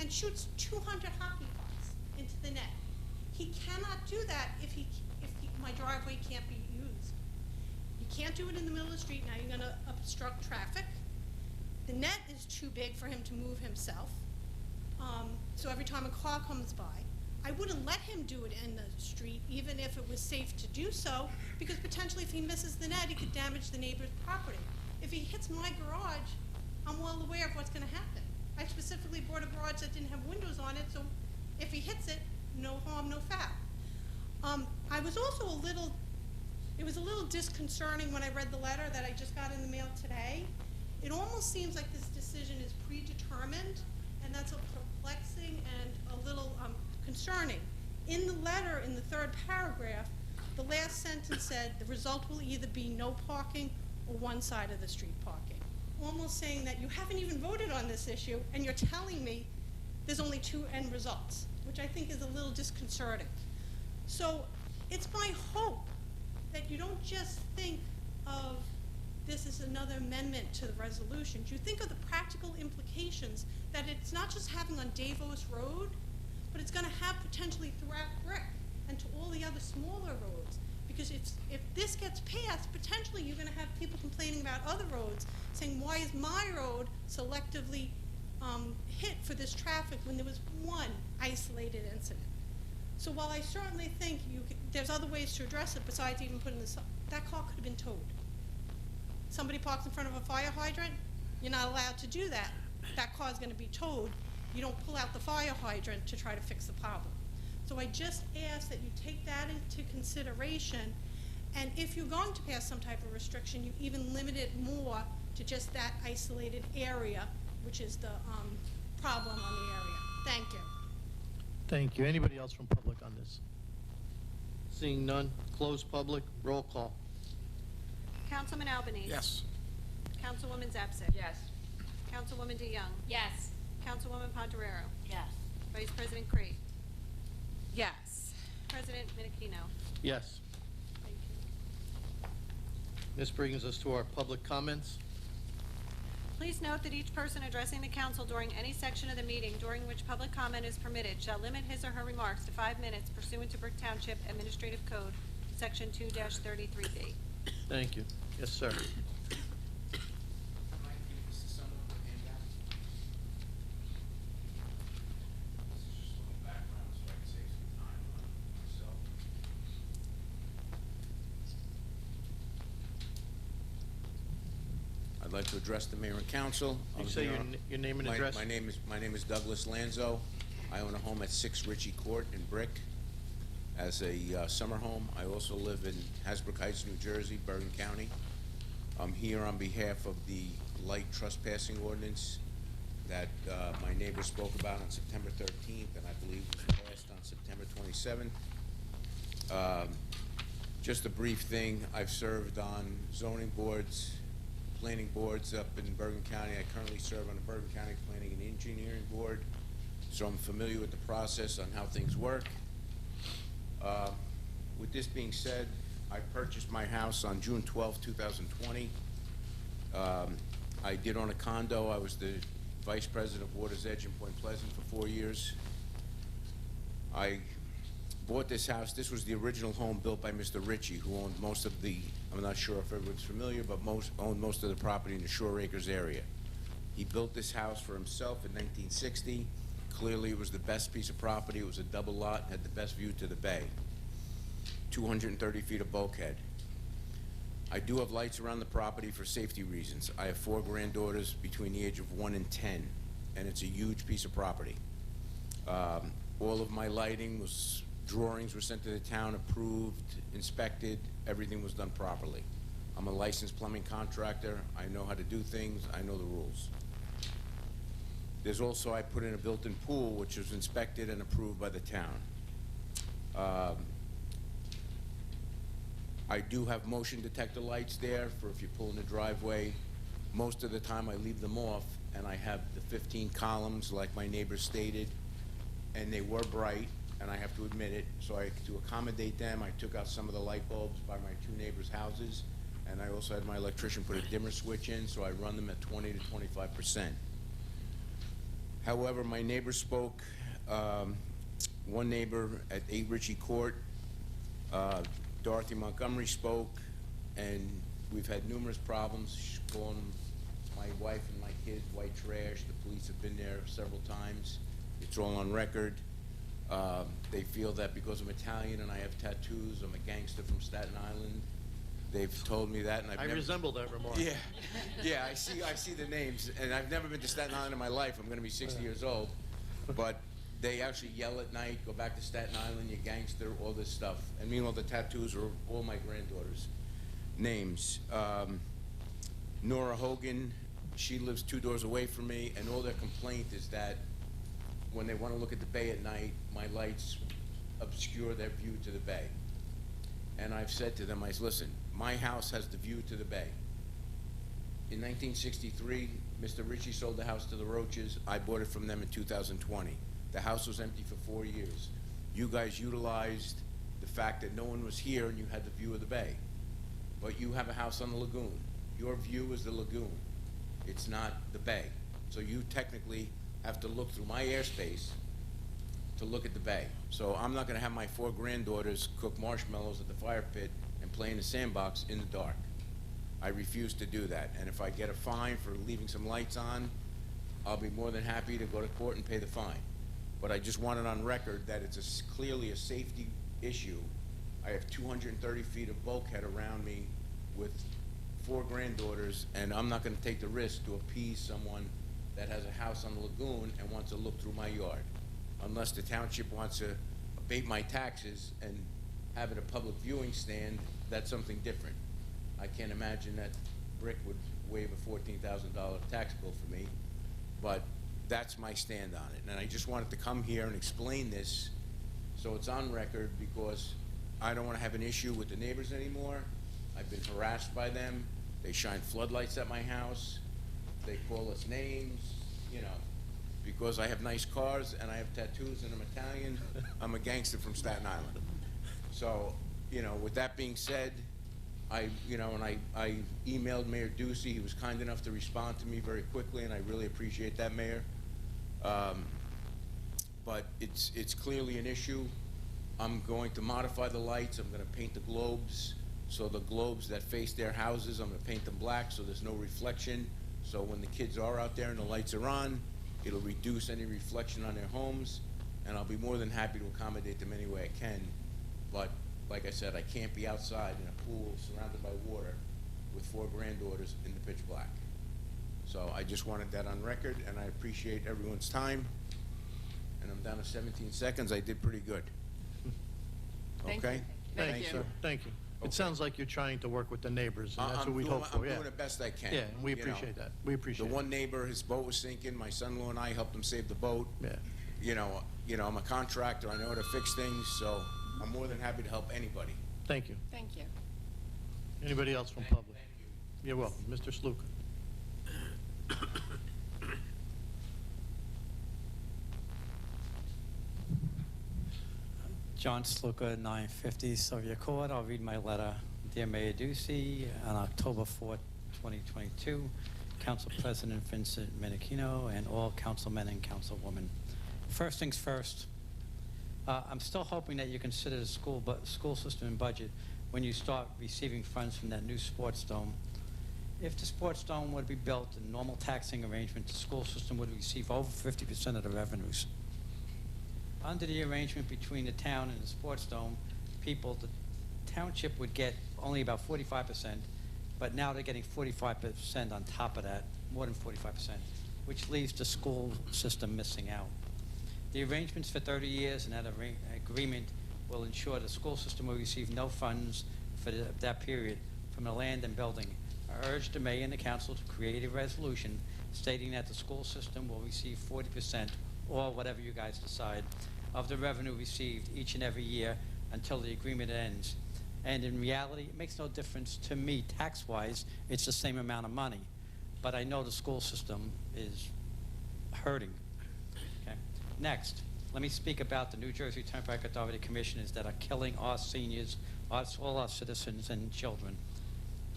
and shoots 200 hockey pucks into the net. He cannot do that if my driveway can't be used. You can't do it in the middle of the street. Now you're going to obstruct traffic. The net is too big for him to move himself. So every time a car comes by, I wouldn't let him do it in the street, even if it was safe to do so, because potentially if he misses the net, he could damage the neighbor's property. If he hits my garage, I'm well aware of what's going to happen. I specifically bought a garage that didn't have windows on it, so if he hits it, no harm, no foul. I was also it was a little disconcerting when I read the letter that I just got in the mail today. It almost seems like this decision is predetermined, and that's a perplexing and a little concerning. In the letter, in the 3rd paragraph, the last sentence said the result will either be no parking or one side of the street parking. Almost saying that you haven't even voted on this issue, and you're telling me there's only 2 end results, which I think is a little disconcerting. So it's my hope that you don't just think of this as another amendment to the resolution. You think of the practical implications that it's not just having on Davos Road, but it's going to have potentially throughout Brick and to all the other smaller roads. Because if this gets passed, potentially you're going to have people complaining about other roads, saying, why is my road selectively hit for this traffic when there was one isolated incident? So while I certainly think there's other ways to address it besides even putting this, that car could have been towed. Somebody parks in front of a fire hydrant, you're not allowed to do that. That car's gonna be towed. You don't pull out the fire hydrant to try to fix the problem. So I just ask that you take that into consideration, and if you're going to pass some type of restriction, you even limit it more to just that isolated area, which is the problem on the area. Thank you. Thank you. Anybody else from public on this? Seeing none, close public, roll call. Councilman Albanese. Yes. Councilwoman Zapsik. Yes. Councilwoman DeYoung. Yes. Councilwoman Pontoriero. Yes. Vice President Crate. Yes. President Menachino. Yes. Thank you. This brings us to our public comments. Please note that each person addressing the council during any section of the meeting during which public comment is permitted shall limit his or her remarks to 5 minutes pursuant to Brick Township Administrative Code, Section 2-33B. Thank you. Yes, sir. I'd like to address the mayor and council. You say your name and address? My name is Douglas Lanzo. I own a home at 6 Ritchie Court in Brick as a summer home. I also live in Hasbrook Heights, New Jersey, Bergen County. I'm here on behalf of the light trespassing ordinance that my neighbor spoke about on September 13th, and I believe was passed on September 27th. Just a brief thing, I've served on zoning boards, planning boards up in Bergen County. I currently serve on the Bergen County Planning and Engineering Board, so I'm familiar with the process on how things work. With this being said, I purchased my house on June 12, 2020. I did own a condo. I was the vice president of Water's Edge in Point Pleasant for 4 years. I bought this house. This was the original home built by Mr. Ritchie, who owned most of the, I'm not sure if everyone's familiar, but owned most of the property in the Shore Acres area. He built this house for himself in 1960. Clearly, it was the best piece of property. It was a double lot, had the best view to the bay. 230 feet of bulkhead. I do have lights around the property for safety reasons. I have 4 granddaughters between the age of 1 and 10, and it's a huge piece of property. All of my lighting was, drawings were sent to the town, approved, inspected, everything was done properly. I'm a licensed plumbing contractor. I know how to do things. I know the rules. There's also, I put in a built-in pool, which was inspected and approved by the town. I do have motion detector lights there for if you pull in the driveway. Most of the time I leave them off, and I have the 15 columns like my neighbor stated, and they were bright, and I have to admit it. So to accommodate them, I took out some of the light bulbs by my 2 neighbors' houses, and I also had my electrician put a dimmer switch in, so I run them at 20 to 25%. However, my neighbor spoke, one neighbor at 8 Ritchie Court, Dorothy Montgomery spoke, and we've had numerous problems. She's calling my wife and my kids white trash. The police have been there several times. It's all on record. They feel that because I'm Italian and I have tattoos, I'm a gangster from Staten Island. They've told me that, and I resemble that remark. Yeah, yeah. I see the names, and I've never been to Staten Island in my life. I'm going to be 60 years old, but they actually yell at night, "Go back to Staten Island, you gangster!" All this stuff. And meanwhile, the tattoos are all my granddaughters' names. Nora Hogan, she lives 2 doors away from me, and all their complaint is that when they want to look at the bay at night, my lights obscure their view to the bay. And I've said to them, I said, listen, my house has the view to the bay. In 1963, Mr. Ritchie sold the house to the Roaches. I bought it from them in 2020. The house was empty for 4 years. You guys utilized the fact that no one was here and you had the view of the bay. But you have a house on the lagoon. Your view is the lagoon. It's not the bay. So you technically have to look through my airspace to look at the bay. So I'm not going to have my 4 granddaughters cook marshmallows at the fire pit and play in the sandbox in the dark. I refuse to do that. And if I get a fine for leaving some lights on, I'll be more than happy to go to court and pay the fine. but I just want it on record that it's clearly a safety issue. I have 230 feet of bulkhead around me with 4 granddaughters, and I'm not gonna take the risk to appease someone that has a house on the lagoon and wants to look through my yard. Unless the township wants to abate my taxes and have it a public viewing stand, that's something different. I can't imagine that Brick would waive a $14,000 tax bill for me, but that's my stand on it. And I just wanted to come here and explain this so it's on record, because I don't want to have an issue with the neighbors anymore. I've been harassed by them. They shine floodlights at my house. They call us names, you know. Because I have nice cars and I have tattoos and I'm Italian, I'm a gangster from Staten Island. So, you know, with that being said, I emailed Mayor Ducey. He was kind enough to respond to me very quickly, and I really appreciate that, Mayor. But it's clearly an issue. I'm going to modify the lights. I'm gonna paint the globes. So the globes that face their houses, I'm gonna paint them black so there's no reflection. So when the kids are out there and the lights are on, it'll reduce any reflection on their homes, and I'll be more than happy to accommodate them any way I can. But like I said, I can't be outside in a pool surrounded by water with 4 granddaughters in the pitch black. So I just wanted that on record, and I appreciate everyone's time. And I'm down to 17 seconds. I did pretty good. Thank you. Okay? Thank you, sir. Thank you. It sounds like you're trying to work with the neighbors, and that's what we hope for, I'm yeah. doing the best I can. Yeah, we you know. appreciate that. We appreciate it. The one neighbor, his boat was sinking. My son-in-law and I helped him save the boat. Yeah. You know, I'm a contractor. I know how to fix things, so I'm more than happy to help anybody. Thank you. Thank you. Anybody else from public? You're welcome. Mr. Sluka. John Sluka, 950 Sylvia Court. I'll read my letter. Dear Mayor Ducey, on October 4th, 2022, Council President Vincent Menachino and all councilmen and councilwomen. First things first, I'm still hoping that you consider the school system and budget when you start receiving funds from that new sports dome. If the sports dome would be built in normal taxing arrangement, the school system would receive over 50% of the revenues. Under the arrangement between the town and the sports dome, the township would get only about 45%, but now they're getting 45% on top of that, more than 45%, which leaves the school system missing out. The arrangement's for 30 years, and that agreement will ensure the school system will receive no funds for that period from the land and building. I urge the mayor and the council to create a resolution stating that the school system will receive 40%, or whatever you guys decide, of the revenue received each and every year until the agreement ends. And in reality, it makes no difference to me tax-wise. It's the same amount of money. But I know the school system is hurting. Okay. Next, let me speak about the New Jersey Turnpike Authority commissioners that are killing our seniors, all our citizens and children.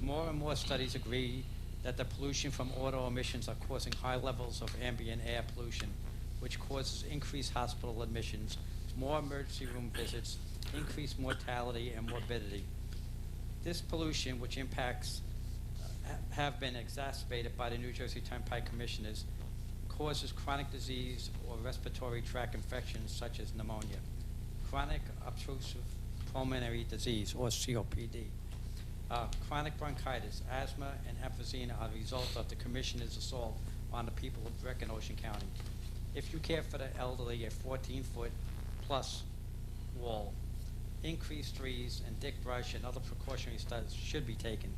More and more studies agree that the pollution from auto emissions are causing high levels of ambient air pollution, which causes increased hospital admissions, more emergency room visits, increased mortality and morbidity. This pollution, which impacts have been exacerbated by the New Jersey Turnpike commissioners, causes chronic disease or respiratory tract infections such as pneumonia, chronic obstructive pulmonary disease or COPD, chronic bronchitis, asthma, and emphysema are the result of the commissioner's assault on the people of Brick and Ocean County. If you care for the elderly, a 14-foot plus wall, increased trees, and thick brush and other precautionary steps should be taken.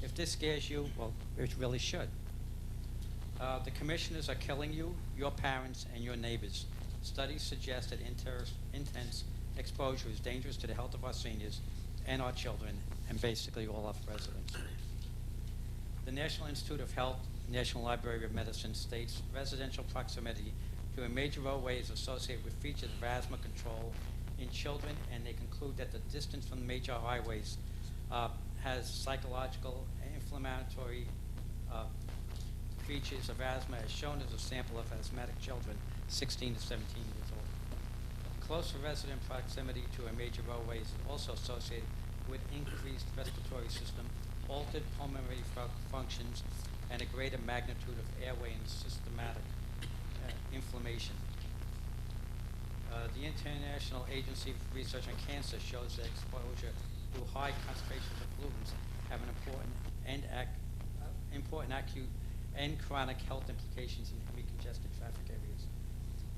If this scares you, well, it really should. The commissioners are killing you, your parents, and your neighbors. Studies suggest that intense exposure is dangerous to the health of our seniors and our children, and basically all our residents. The National Institute of Health, National Library of Medicine states residential proximity to a major roadway is associated with features of asthma control in children, and they conclude that the distance from major highways has psychological and inflammatory features of asthma, as shown as a sample of asthmatic children 16 to 17 years old. Closer resident proximity to a major roadway is also associated with increased respiratory system, altered pulmonary functions, and a greater magnitude of airway and systematic inflammation. The International Agency for Research on Cancer shows that exposure to high concentrations of pollutants have an important acute and chronic health implications in heavy congested traffic areas.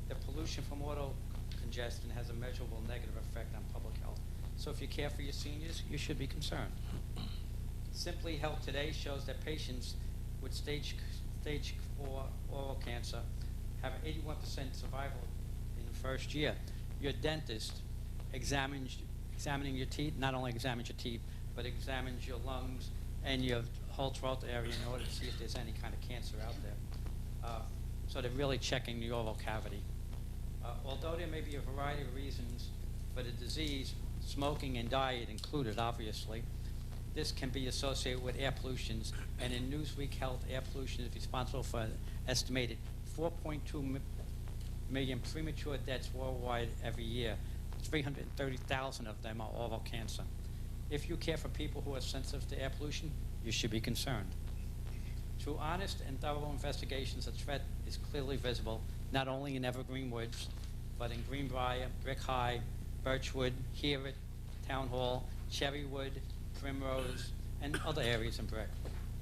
The pollution from auto congestion has a measurable negative effect on public health. So if you care for your seniors, you should be concerned. Simply Health Today shows that patients with stage 4 oral cancer have 81% survival in the first year. Your dentist examining your teeth, not only examines your teeth, but examines your lungs and your whole throat area in order to see if there's any kind of cancer out there. So they're really checking the oral cavity. Although there may be a variety of reasons for the disease, smoking and diet included, obviously, this can be associated with air pollutions, and in Newsweek Health, air pollution is responsible for an estimated 4.2 million premature deaths worldwide every year. 330,000 of them are oral cancer. If you care for people who are sensitive to air pollution, you should be concerned. Through honest and thorough investigations, the threat is clearly visible, not only in Evergreen Woods, but in Greenbrier, Brick High, Birchwood, Hewitt, Town Hall, Cherrywood, Primrose, and other areas in Brick.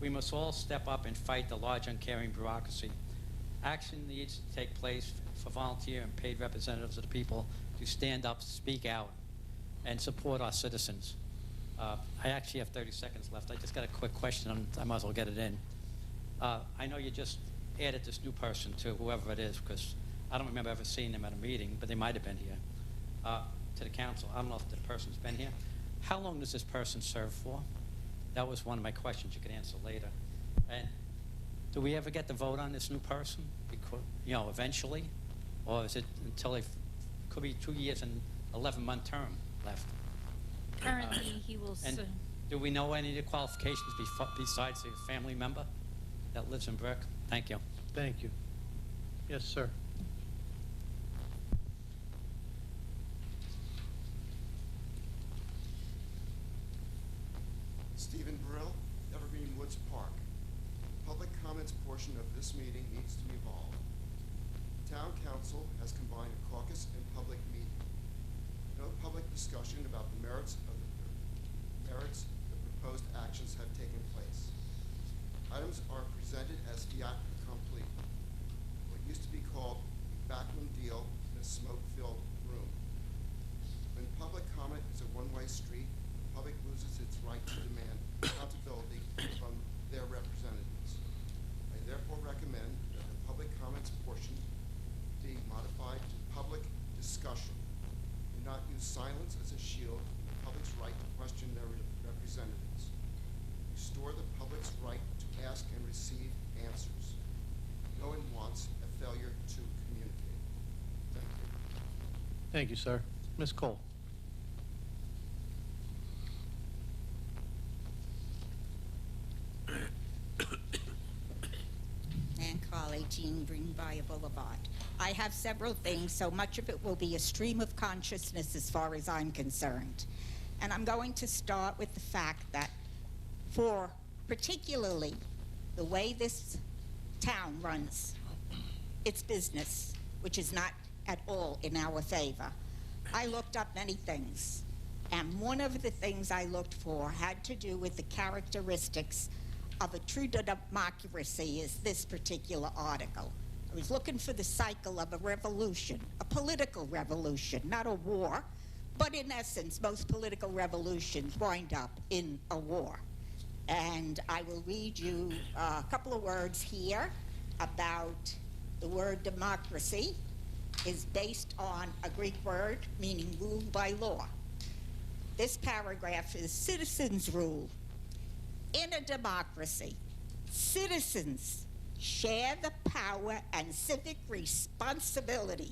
We must all step up and fight the large uncaring bureaucracy. Action needs to take place for volunteer and paid representatives of the people to stand up, speak out, and support our citizens. I actually have 30 seconds left. I just got a quick question, and I might as well get it in. I know you just added this new person to whoever it is, because I don't remember ever seeing them at a meeting, but they might have been here, to the council. I don't know if the person's been here. How long does this person serve for? That was one of my questions. You could answer later. And do we ever get the vote on this new person? Because, eventually? Or is it until they, could be 2 years and 11-month term left? Currently, he will And serve. do we know any of the qualifications besides a family member that lives in Brick? Thank you. Thank you. Yes, sir. Stephen Brill, Evergreen Woods Park. The public comments portion of this meeting needs to evolve. Town Council has combined a caucus and public meeting. No public discussion about the merits of the proposed actions have taken place. Items are presented as fiat accompli, what used to be called a backroom deal in a smoke-filled room. When public comment is a one-way street, the public loses its right to demand accountability from their representatives. I therefore recommend that the public comments portion be modified to public discussion. Do not use silence as a shield for the public's right to question their representatives. Restore the public's right to ask and receive answers. No one wants a failure to communicate. Thank you. Thank you, sir. Ms. Cole. And Carl, 18 Greenbrier Boulevard. I have several things, so much of it will be a stream of consciousness as far as I'm concerned. And I'm going to start with the fact that for particularly the way this town runs its business, which is not at all in our favor, I looked up many things. And one of the things I looked for had to do with the characteristics of a true democracy, is this particular article. I was looking for the cycle of a revolution, a political revolution, not a war, but in essence, most political revolutions wind up in a war. And I will read you a couple of words here about the word democracy is based on a Greek word meaning ruled by law. This paragraph is citizens rule. In a democracy, citizens share the power and civic responsibility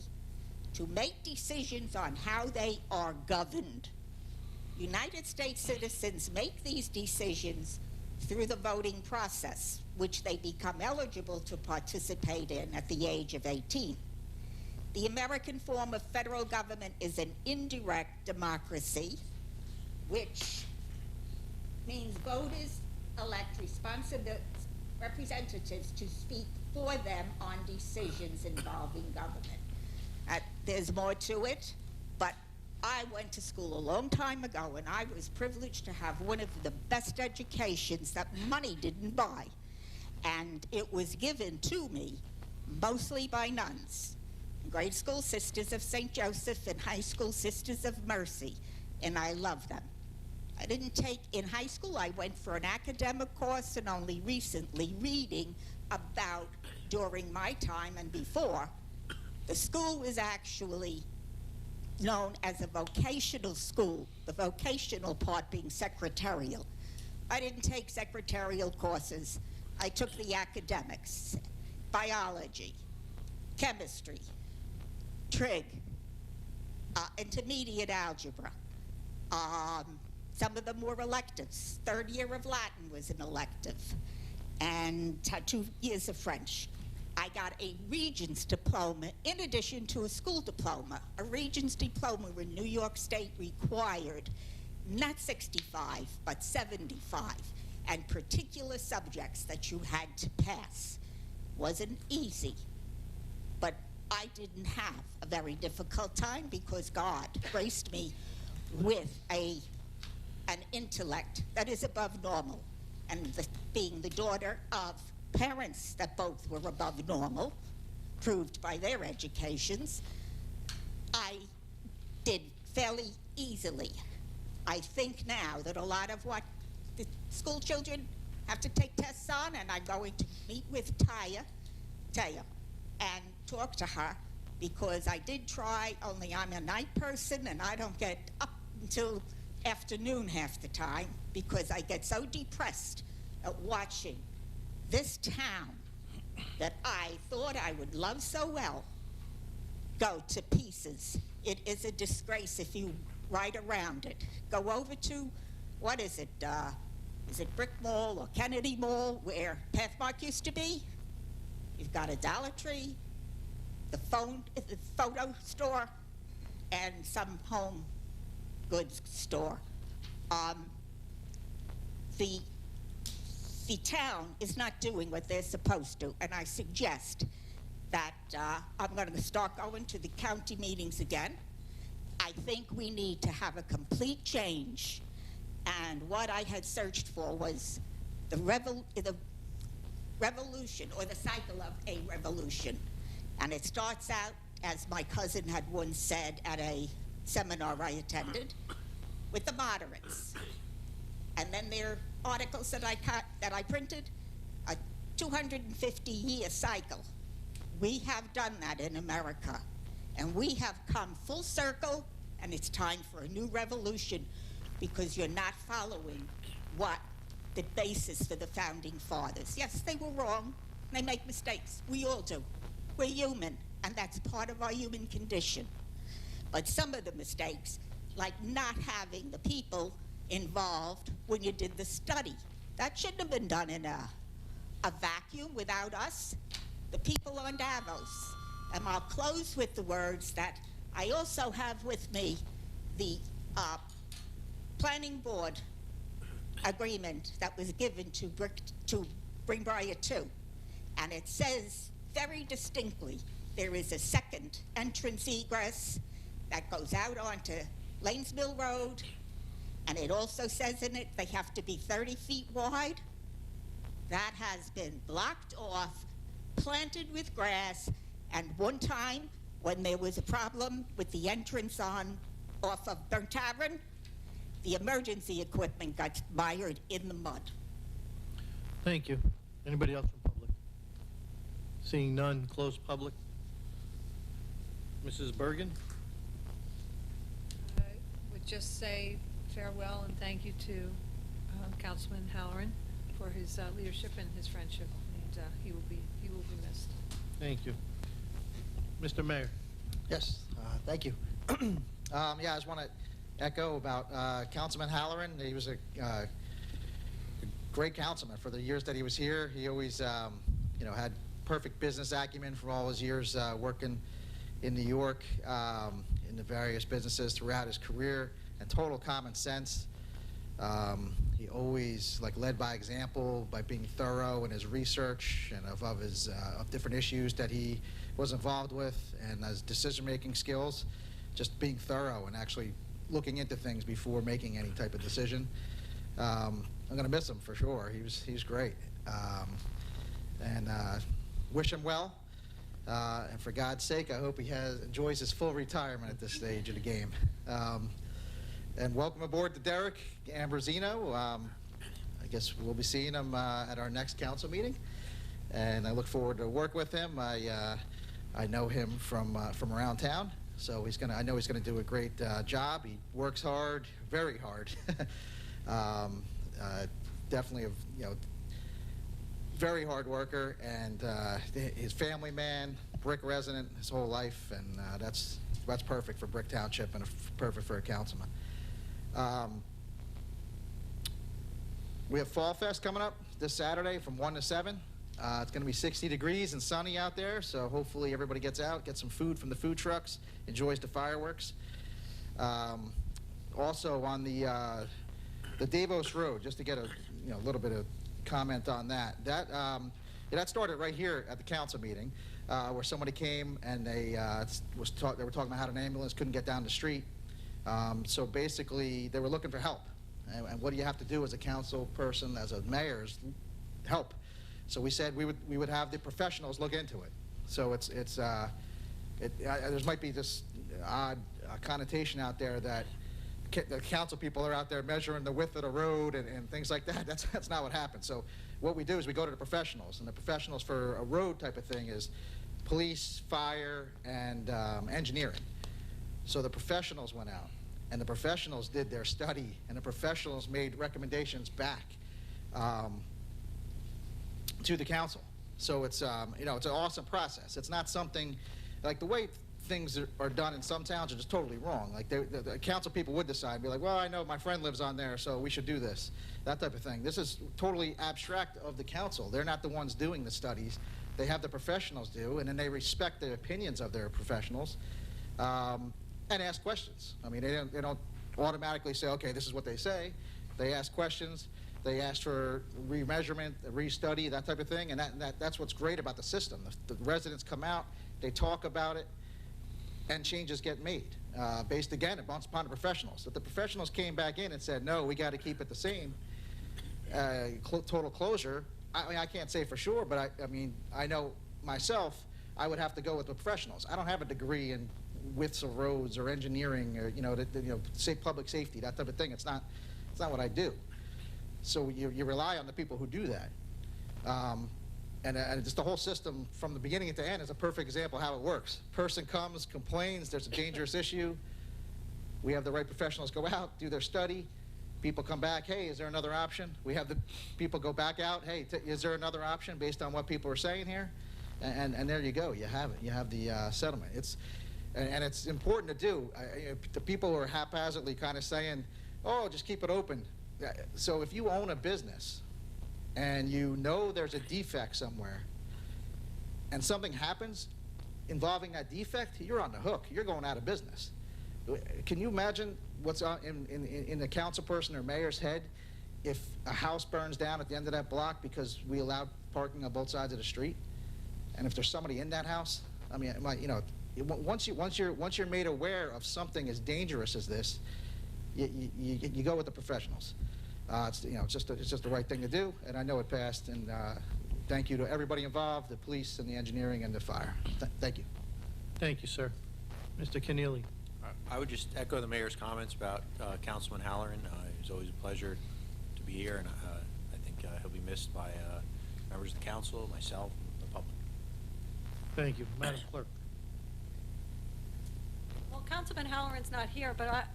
to make decisions on how they are governed. United States citizens make these decisions through the voting process, which they become eligible to participate in at the age of 18. The American form of federal government is an indirect democracy, which means voters elect representatives to speak for them on decisions involving government. There's more to it, but I went to school a long time ago, and I was privileged to have one of the best educations that money didn't buy. And it was given to me mostly by nuns, grade school Sisters of St. Joseph and high school Sisters of Mercy, and I love them. I didn't take, in high school, I went for an academic course and only recently reading about during my time and before. The school was actually known as a vocational school, the vocational part being secretarial. I didn't take secretarial courses. I took the academics, biology, chemistry, trig, intermediate algebra. Some of them were electives. Third year of Latin was an elective, and 2 years of French. I got a Regents diploma in addition to a school diploma. A Regents diploma in New York State required not 65, but 75, and particular subjects that you had to pass. Wasn't easy, but I didn't have a very difficult time because God graced me with an intellect that is above normal, and being the daughter of parents that both were above normal, proved by their educations, I did fairly easily. I think now that a lot of what the school children have to take tests on, and I'm going to meet with Taya, and talk to her, because I did try, only I'm a night person and I don't get up until afternoon half the time because I get so depressed at watching this town that I thought I would love so well go to pieces. It is a disgrace if you ride around it. Go over to, what is it Brick Mall or Kennedy Mall where Pathmark used to be? You've got a Dollar Tree, the photo store, and some home goods store. The town is not doing what they're supposed to, and I suggest that I'm going to start going to the county meetings again. I think we need to have a complete change, and what I had searched for was the revolution, or the cycle of a revolution. And it starts out, as my cousin had once said at a seminar I attended, with the moderates. And then there are articles that I printed, a 250-year cycle. We have done that in America, and we have come full circle, and it's time for a new revolution, because you're not following what the basis for the founding fathers. Yes, they were wrong. They make mistakes. We all do. We're human, and that's part of our human condition. But some of the mistakes, like not having the people involved when you did the study, that shouldn't have been done in a vacuum without us, the people on Davos. And I'll close with the words that I also have with me the planning board agreement that was given to Greenbrier 2. And it says very distinctly there is a second entrance egress that goes out onto Lanes Mill Road, and it also says in it they have to be 30 feet wide. That has been blocked off, planted with grass, and one time when there was a problem with the entrance off of Burnt Tavern, the emergency equipment got mired in the mud. Thank you. Anybody else from public? Seeing none, close public. Mrs. Bergen? I would just say farewell and thank you to Councilman Halloran for his leadership and his friendship, and he will be missed. Thank you. Mr. Mayor? Yes, thank you. Yeah, I just want to echo about Councilman Halloran. He was a great councilman for the years that he was here. He always, had perfect business acumen for all his years working in New York, in the various businesses throughout his career, and total common sense. He always led by example by being thorough in his research and of different issues that he was involved with, and his decision-making skills, just being thorough and actually looking into things before making any type of decision. I'm going to miss him for sure. He's great. And wish him well. And for God's sake, I hope he enjoys his full retirement at this stage of the game. And welcome aboard to Derek Ambrosino. I guess we'll be seeing him at our next council meeting, and I look forward to work with him. I know him from around town, so I know he's gonna do a great job. He works hard, very hard. Definitely very hard worker, and his family man, Brick resident his whole life, and that's perfect for Brick Township and perfect for a councilman. We have Fall Fest coming up this Saturday from 1 to 7. It's going to be 60 degrees and sunny out there, so hopefully everybody gets out, gets some food from the food trucks, enjoys the fireworks. Also on the Davos Road, just to get a little bit of comment on that. That started right here at the council meeting, where somebody came and they were talking about how an ambulance couldn't get down the street. So basically, they were looking for help. And what do you have to do as a council person, as a mayor, is help. So we said we would have the professionals look into it. So there might be this odd connotation out there that the council people are out there measuring the width of the road and things like that. That's not what happens. So what we do is we go to the professionals, and the professionals for a road type of thing is police, fire, and engineering. So the professionals went out, and the professionals did their study, and the professionals made recommendations back to the council. So it's it's an awesome process. It's not something like the way things are done in some towns are just totally wrong. Like the council people would decide, be like, well, I know my friend lives on there, so we should do this, that type of thing. This is totally abstract of the council. They're not the ones doing the studies. They have the professionals do, and then they respect the opinions of their professionals. And ask questions. I mean, they don't automatically say, okay, this is what they say. They ask questions. They ask for remeasurement, restudy, that type of thing, and that's what's great about the system. The residents come out, they talk about it, and changes get made based, again, upon the professionals. If the professionals came back in and said, no, we got to keep it the same, total closure, I mean, I can't say for sure, but I mean, I know myself, I would have to go with the professionals. I don't have a degree in widths of roads or engineering or say public safety, that type of thing. It's not what I do. So you rely on the people who do that, and just the whole system from the beginning to end is a perfect example of how it works. Person comes, complains, there's a dangerous issue. We have the right professionals go out, do their study. People come back, hey, is there another option? We have the people go back out, hey, is there another option based on what people are saying here? And there you go, you have it. You have the settlement. And it's important to do. The people who are haphazardly kind of saying, oh, just keep it open. So if you own a business and you know there's a defect somewhere and something happens involving that defect, you're on the hook. You're going out of business. Can you imagine what's in the council person or mayor's head if a house burns down at the end of that block because we allowed parking on both sides of the street? And if there's somebody in that house, I mean, once you're made aware of something as dangerous as this, you go with the professionals. It's just the right thing to do, and I know it passed. And thank you to everybody involved, the police and the engineering and the fire. Thank you. Thank you, sir. Mr. Keneally. I would just echo the mayor's comments about Councilman Halloran. It's always a pleasure to be here, and I think he'll be missed by members of the council, myself, and the public. Thank you. Madam Clerk. Well, Councilman Halloran's not here, but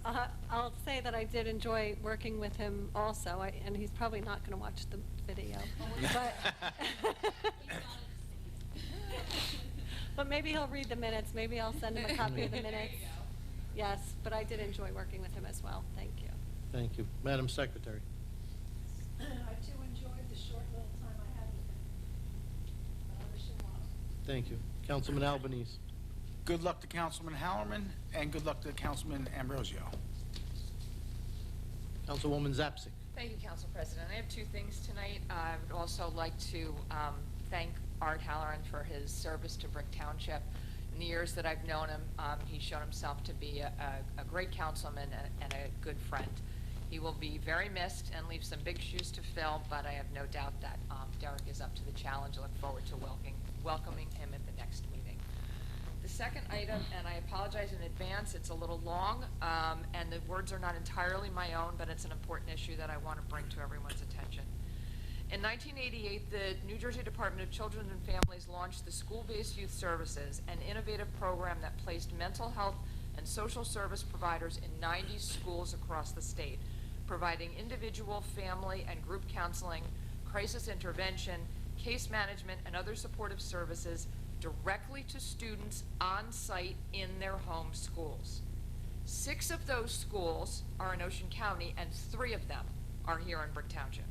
I'll say that I did enjoy working with him also, and he's probably not going to watch the video. But maybe he'll read the minutes. Maybe I'll send him a copy of the minutes. Yes, but I did enjoy working with him as well. Thank you. Thank you. Madam Secretary. I too enjoyed the short little time I had with him. I wish him well. Thank you. Councilman Albanese. Good luck to Councilman Hallerman, and good luck to Councilman Ambrosio. Councilwoman Zapsik. Thank you, Council President. I have two things tonight. I would also like to thank Art Halloran for his service to Brick Township. In the years that I've known him, he's shown himself to be a great councilman and a good friend. He will be very missed and leave some big shoes to fill, but I have no doubt that Derek is up to the challenge. I look forward to welcoming him at the next meeting. The second item, and I apologize in advance, it's a little long, and the words are not entirely my own, but it's an important issue that I want to bring to everyone's attention. In 1988, the New Jersey Department of Children and Families launched the School-Based Youth Services, an innovative program that placed mental health and social service providers in 90 schools across the state, providing individual, family, and group counseling, crisis intervention, case management, and other supportive services directly to students on site in their home schools. 6 of those schools are in Ocean County, and 3 of them are here in Brick Township.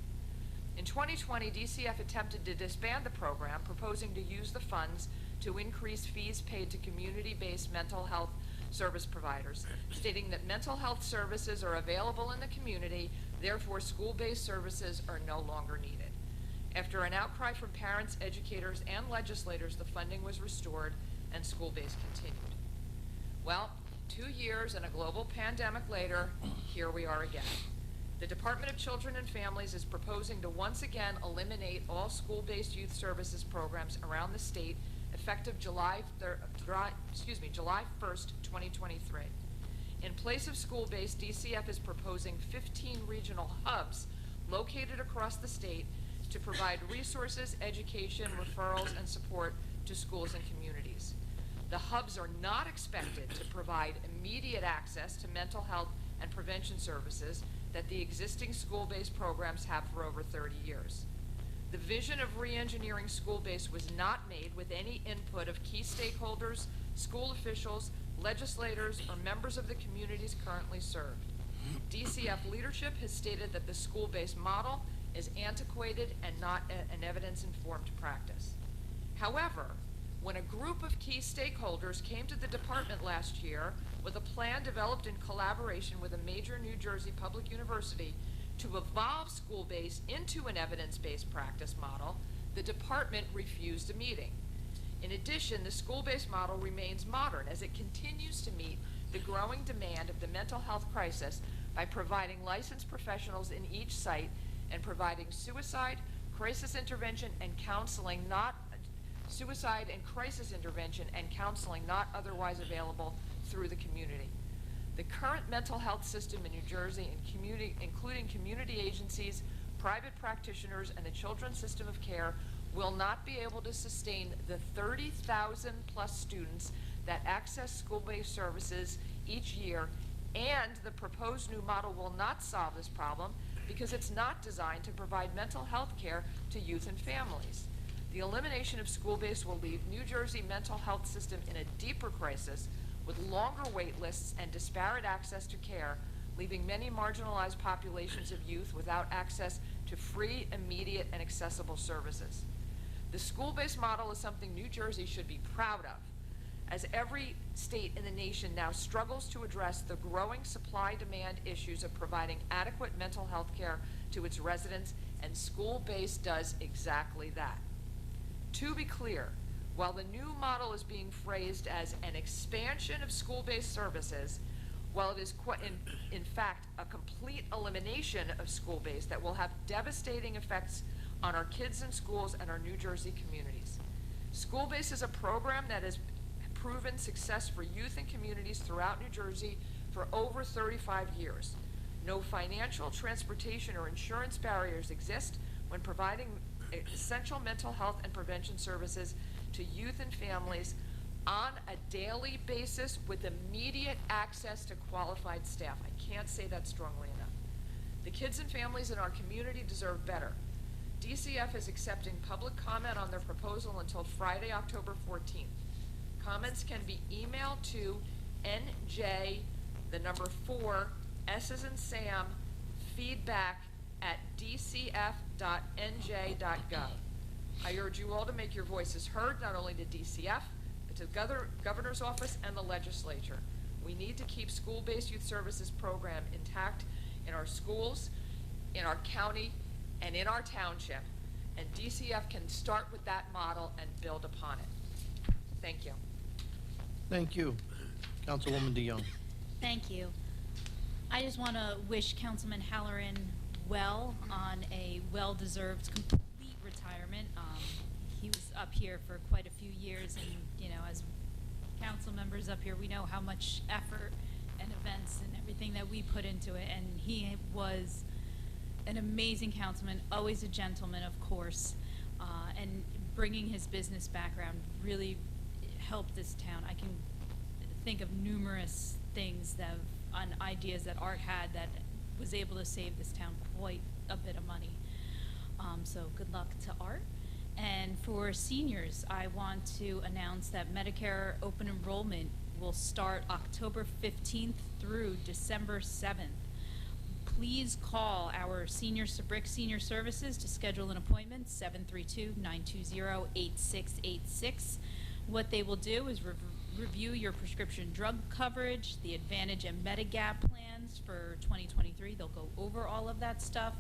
In 2020, DCF attempted to disband the program, proposing to use the funds to increase fees paid to community-based mental health service providers, stating that mental health services are available in the community, therefore school-based services are no longer needed. After an outcry from parents, educators, and legislators, the funding was restored and school-based continued. Well, 2 years and a global pandemic later, here we are again. The Department of Children and Families is proposing to once again eliminate all school-based youth services programs around the state effective July 1st, 2023. In place of school-based, DCF is proposing 15 regional hubs located across the state to provide resources, education, referrals, and support to schools and communities. The hubs are not expected to provide immediate access to mental health and prevention services that the existing school-based programs have for over 30 years. The vision of re-engineering school-based was not made with any input of key stakeholders, school officials, legislators, or members of the communities currently served. DCF leadership has stated that the school-based model is antiquated and not an evidence-informed practice. However, when a group of key stakeholders came to the department last year with a plan developed in collaboration with a major New Jersey public university to evolve school-based into an evidence-based practice model, the department refused a meeting. In addition, the school-based model remains modern as it continues to meet the growing demand of the mental health crisis by providing licensed professionals in each site and providing suicide, crisis intervention, and counseling not otherwise available through the community. The current mental health system in New Jersey, including community agencies, private practitioners, and the children's system of care, will not be able to sustain the 30,000 plus students that access school-based services each year, and the proposed new model will not solve this problem because it's not designed to provide mental health care to youth and families. The elimination of school-based will leave New Jersey mental health system in a deeper crisis with longer wait lists and disparate access to care, leaving many marginalized populations of youth without access to free, immediate, and accessible services. The school-based model is something New Jersey should be proud of, as every state in the nation now struggles to address the growing supply-demand issues of providing adequate mental health care to its residents, and school-based does exactly that. To be clear, while the new model is being phrased as an expansion of school-based services, while it is in fact a complete elimination of school-based that will have devastating effects on our kids in schools and our New Jersey communities. School-based is a program that has proven success for youth and communities throughout New Jersey for over 35 years. No financial, transportation, or insurance barriers exist when providing essential mental health and prevention services to youth and families on a daily basis with immediate access to qualified staff. I can't say that strongly enough. The kids and families in our community deserve better. DCF is accepting public comment on their proposal until Friday, October 14th. Comments can be emailed to NJ4, S as in Sam, feedback@dcf.nj.gov. I urge you all to make your voices heard, not only to DCF, but to the Governor's Office and the Legislature. We need to keep school-based youth services program intact in our schools, in our county, and in our township. and DCF can start with that model and build upon it. Thank you. Thank you. Councilwoman DeYoung. Thank you. I just want to wish Councilman Halloran well on a well-deserved complete retirement. He was up here for quite a few years, and, you know, as council members up here, we know how much effort and events and everything that we put into it, and he was an amazing councilman, always a gentleman, of course, and bringing his business background really helped this town. I can think of numerous things that on ideas that Art had that was able to save this town quite a bit of money. So good luck to Art. And for seniors, I want to announce that Medicare open enrollment will start October 15th through December 7th. Please call our BRIC Senior Services to schedule an appointment, 732-920-8686. What they will do is review your prescription drug coverage, the Advantage and Medigap plans for 2023. They'll go over all of that stuff.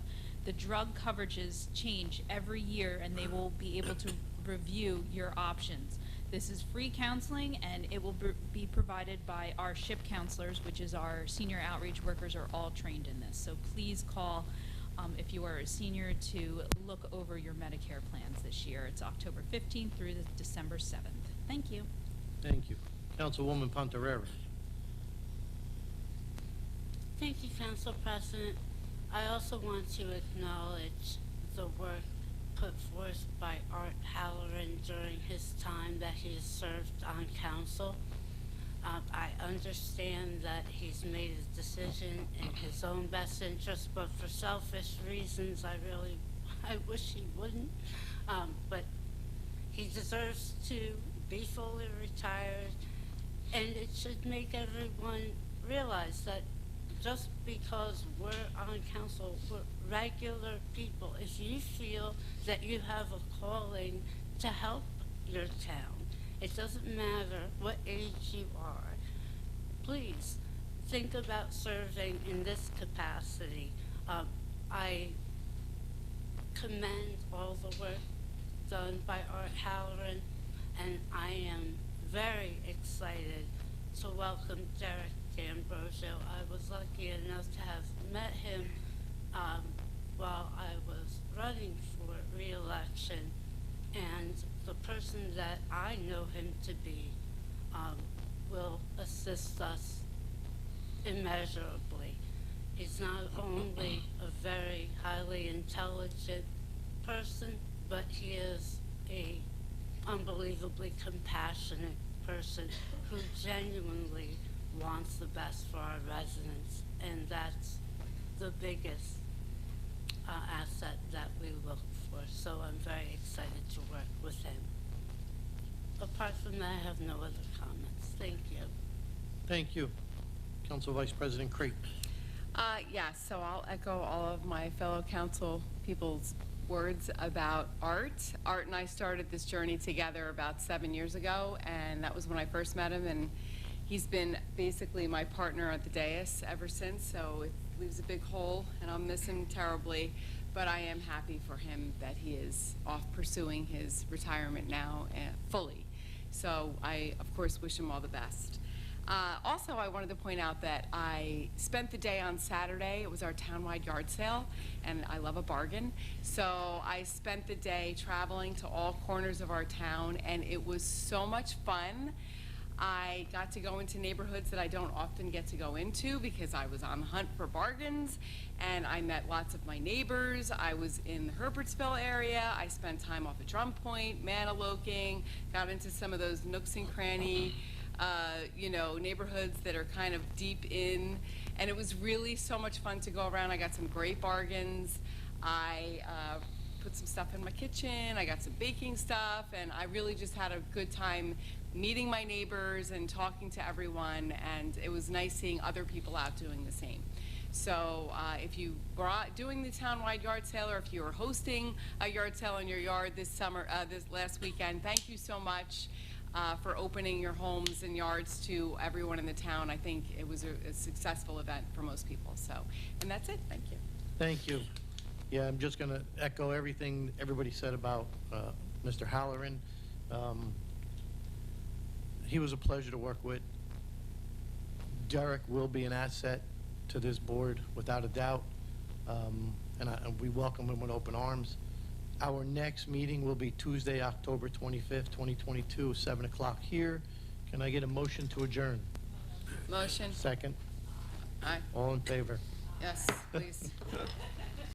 The drug coverages change every year, and they will be able to review your options. This is free counseling, and it will be provided by our SHIP counselors, which is our senior outreach workers are all trained in this. So please call if you are a senior to look over your Medicare plans this year. It's October 15th through December 7th. Thank you. Thank you. Councilwoman Pontarera. Thank you, Council President. I also want to acknowledge the work put forth by Art Halloran during his time that he has served on council. I understand that he's made a decision in his own best interest, but for selfish reasons, I wish he wouldn't. But he deserves to be fully retired, and it should make everyone realize that just because we're on council, we're regular people. If you feel that you have a calling to help your town, it doesn't matter what age you are, please think about serving in this capacity. I commend all the work done by Art Halloran, and I am very excited to welcome Derek D'Ambrosio. I was lucky enough to have met him while I was running for re-election, and the person that I know him to be will assist us immeasurably. He's not only a very highly intelligent person, but he is a unbelievably compassionate person who genuinely wants the best for our residents, and that's the biggest asset that we look for. So I'm very excited to work with him. Apart from that, I have no other comments. Thank you. Thank you. Council Vice President Crate. Yes, so I'll echo all of my fellow council people's words about Art. Art and I started this journey together about 7 years ago, and that was when I first met him, and he's been basically my partner at the dais ever since, so it leaves a big hole, and I'll miss him terribly, but I am happy for him that he is off pursuing his retirement now fully. So I, of course, wish him all the best. Also, I wanted to point out that I spent the day on Saturday. It was our townwide yard sale, and I love a bargain. So I spent the day traveling to all corners of our town, and it was so much fun. I got to go into neighborhoods that I don't often get to go into because I was on the hunt for bargains, and I met lots of my neighbors. I was in the Herbertsville area. I spent time off at Drum Point, Maniloking, got into some of those nooks and cranny neighborhoods that are kind of deep in, and it was really so much fun to go around. I got some great bargains. I put some stuff in my kitchen. I got some baking stuff, and I really just had a good time meeting my neighbors and talking to everyone, and it was nice seeing other people out doing the same. So if you were doing the townwide yard sale, or if you were hosting a yard sale in your yard this last weekend, thank you so much for opening your homes and yards to everyone in the town. I think it was a successful event for most people. So, and that's it. Thank you. Thank you. Yeah, I'm just going to echo everything everybody said about Mr. Halloran. He was a pleasure to work with. Derek will be an asset to this board, without a doubt, and we welcome him with open arms. Our next meeting will be Tuesday, October 25th, 2022, 7 o'clock here. Can I get a motion to adjourn? Motion. Second? Aye. All in favor? Yes, please.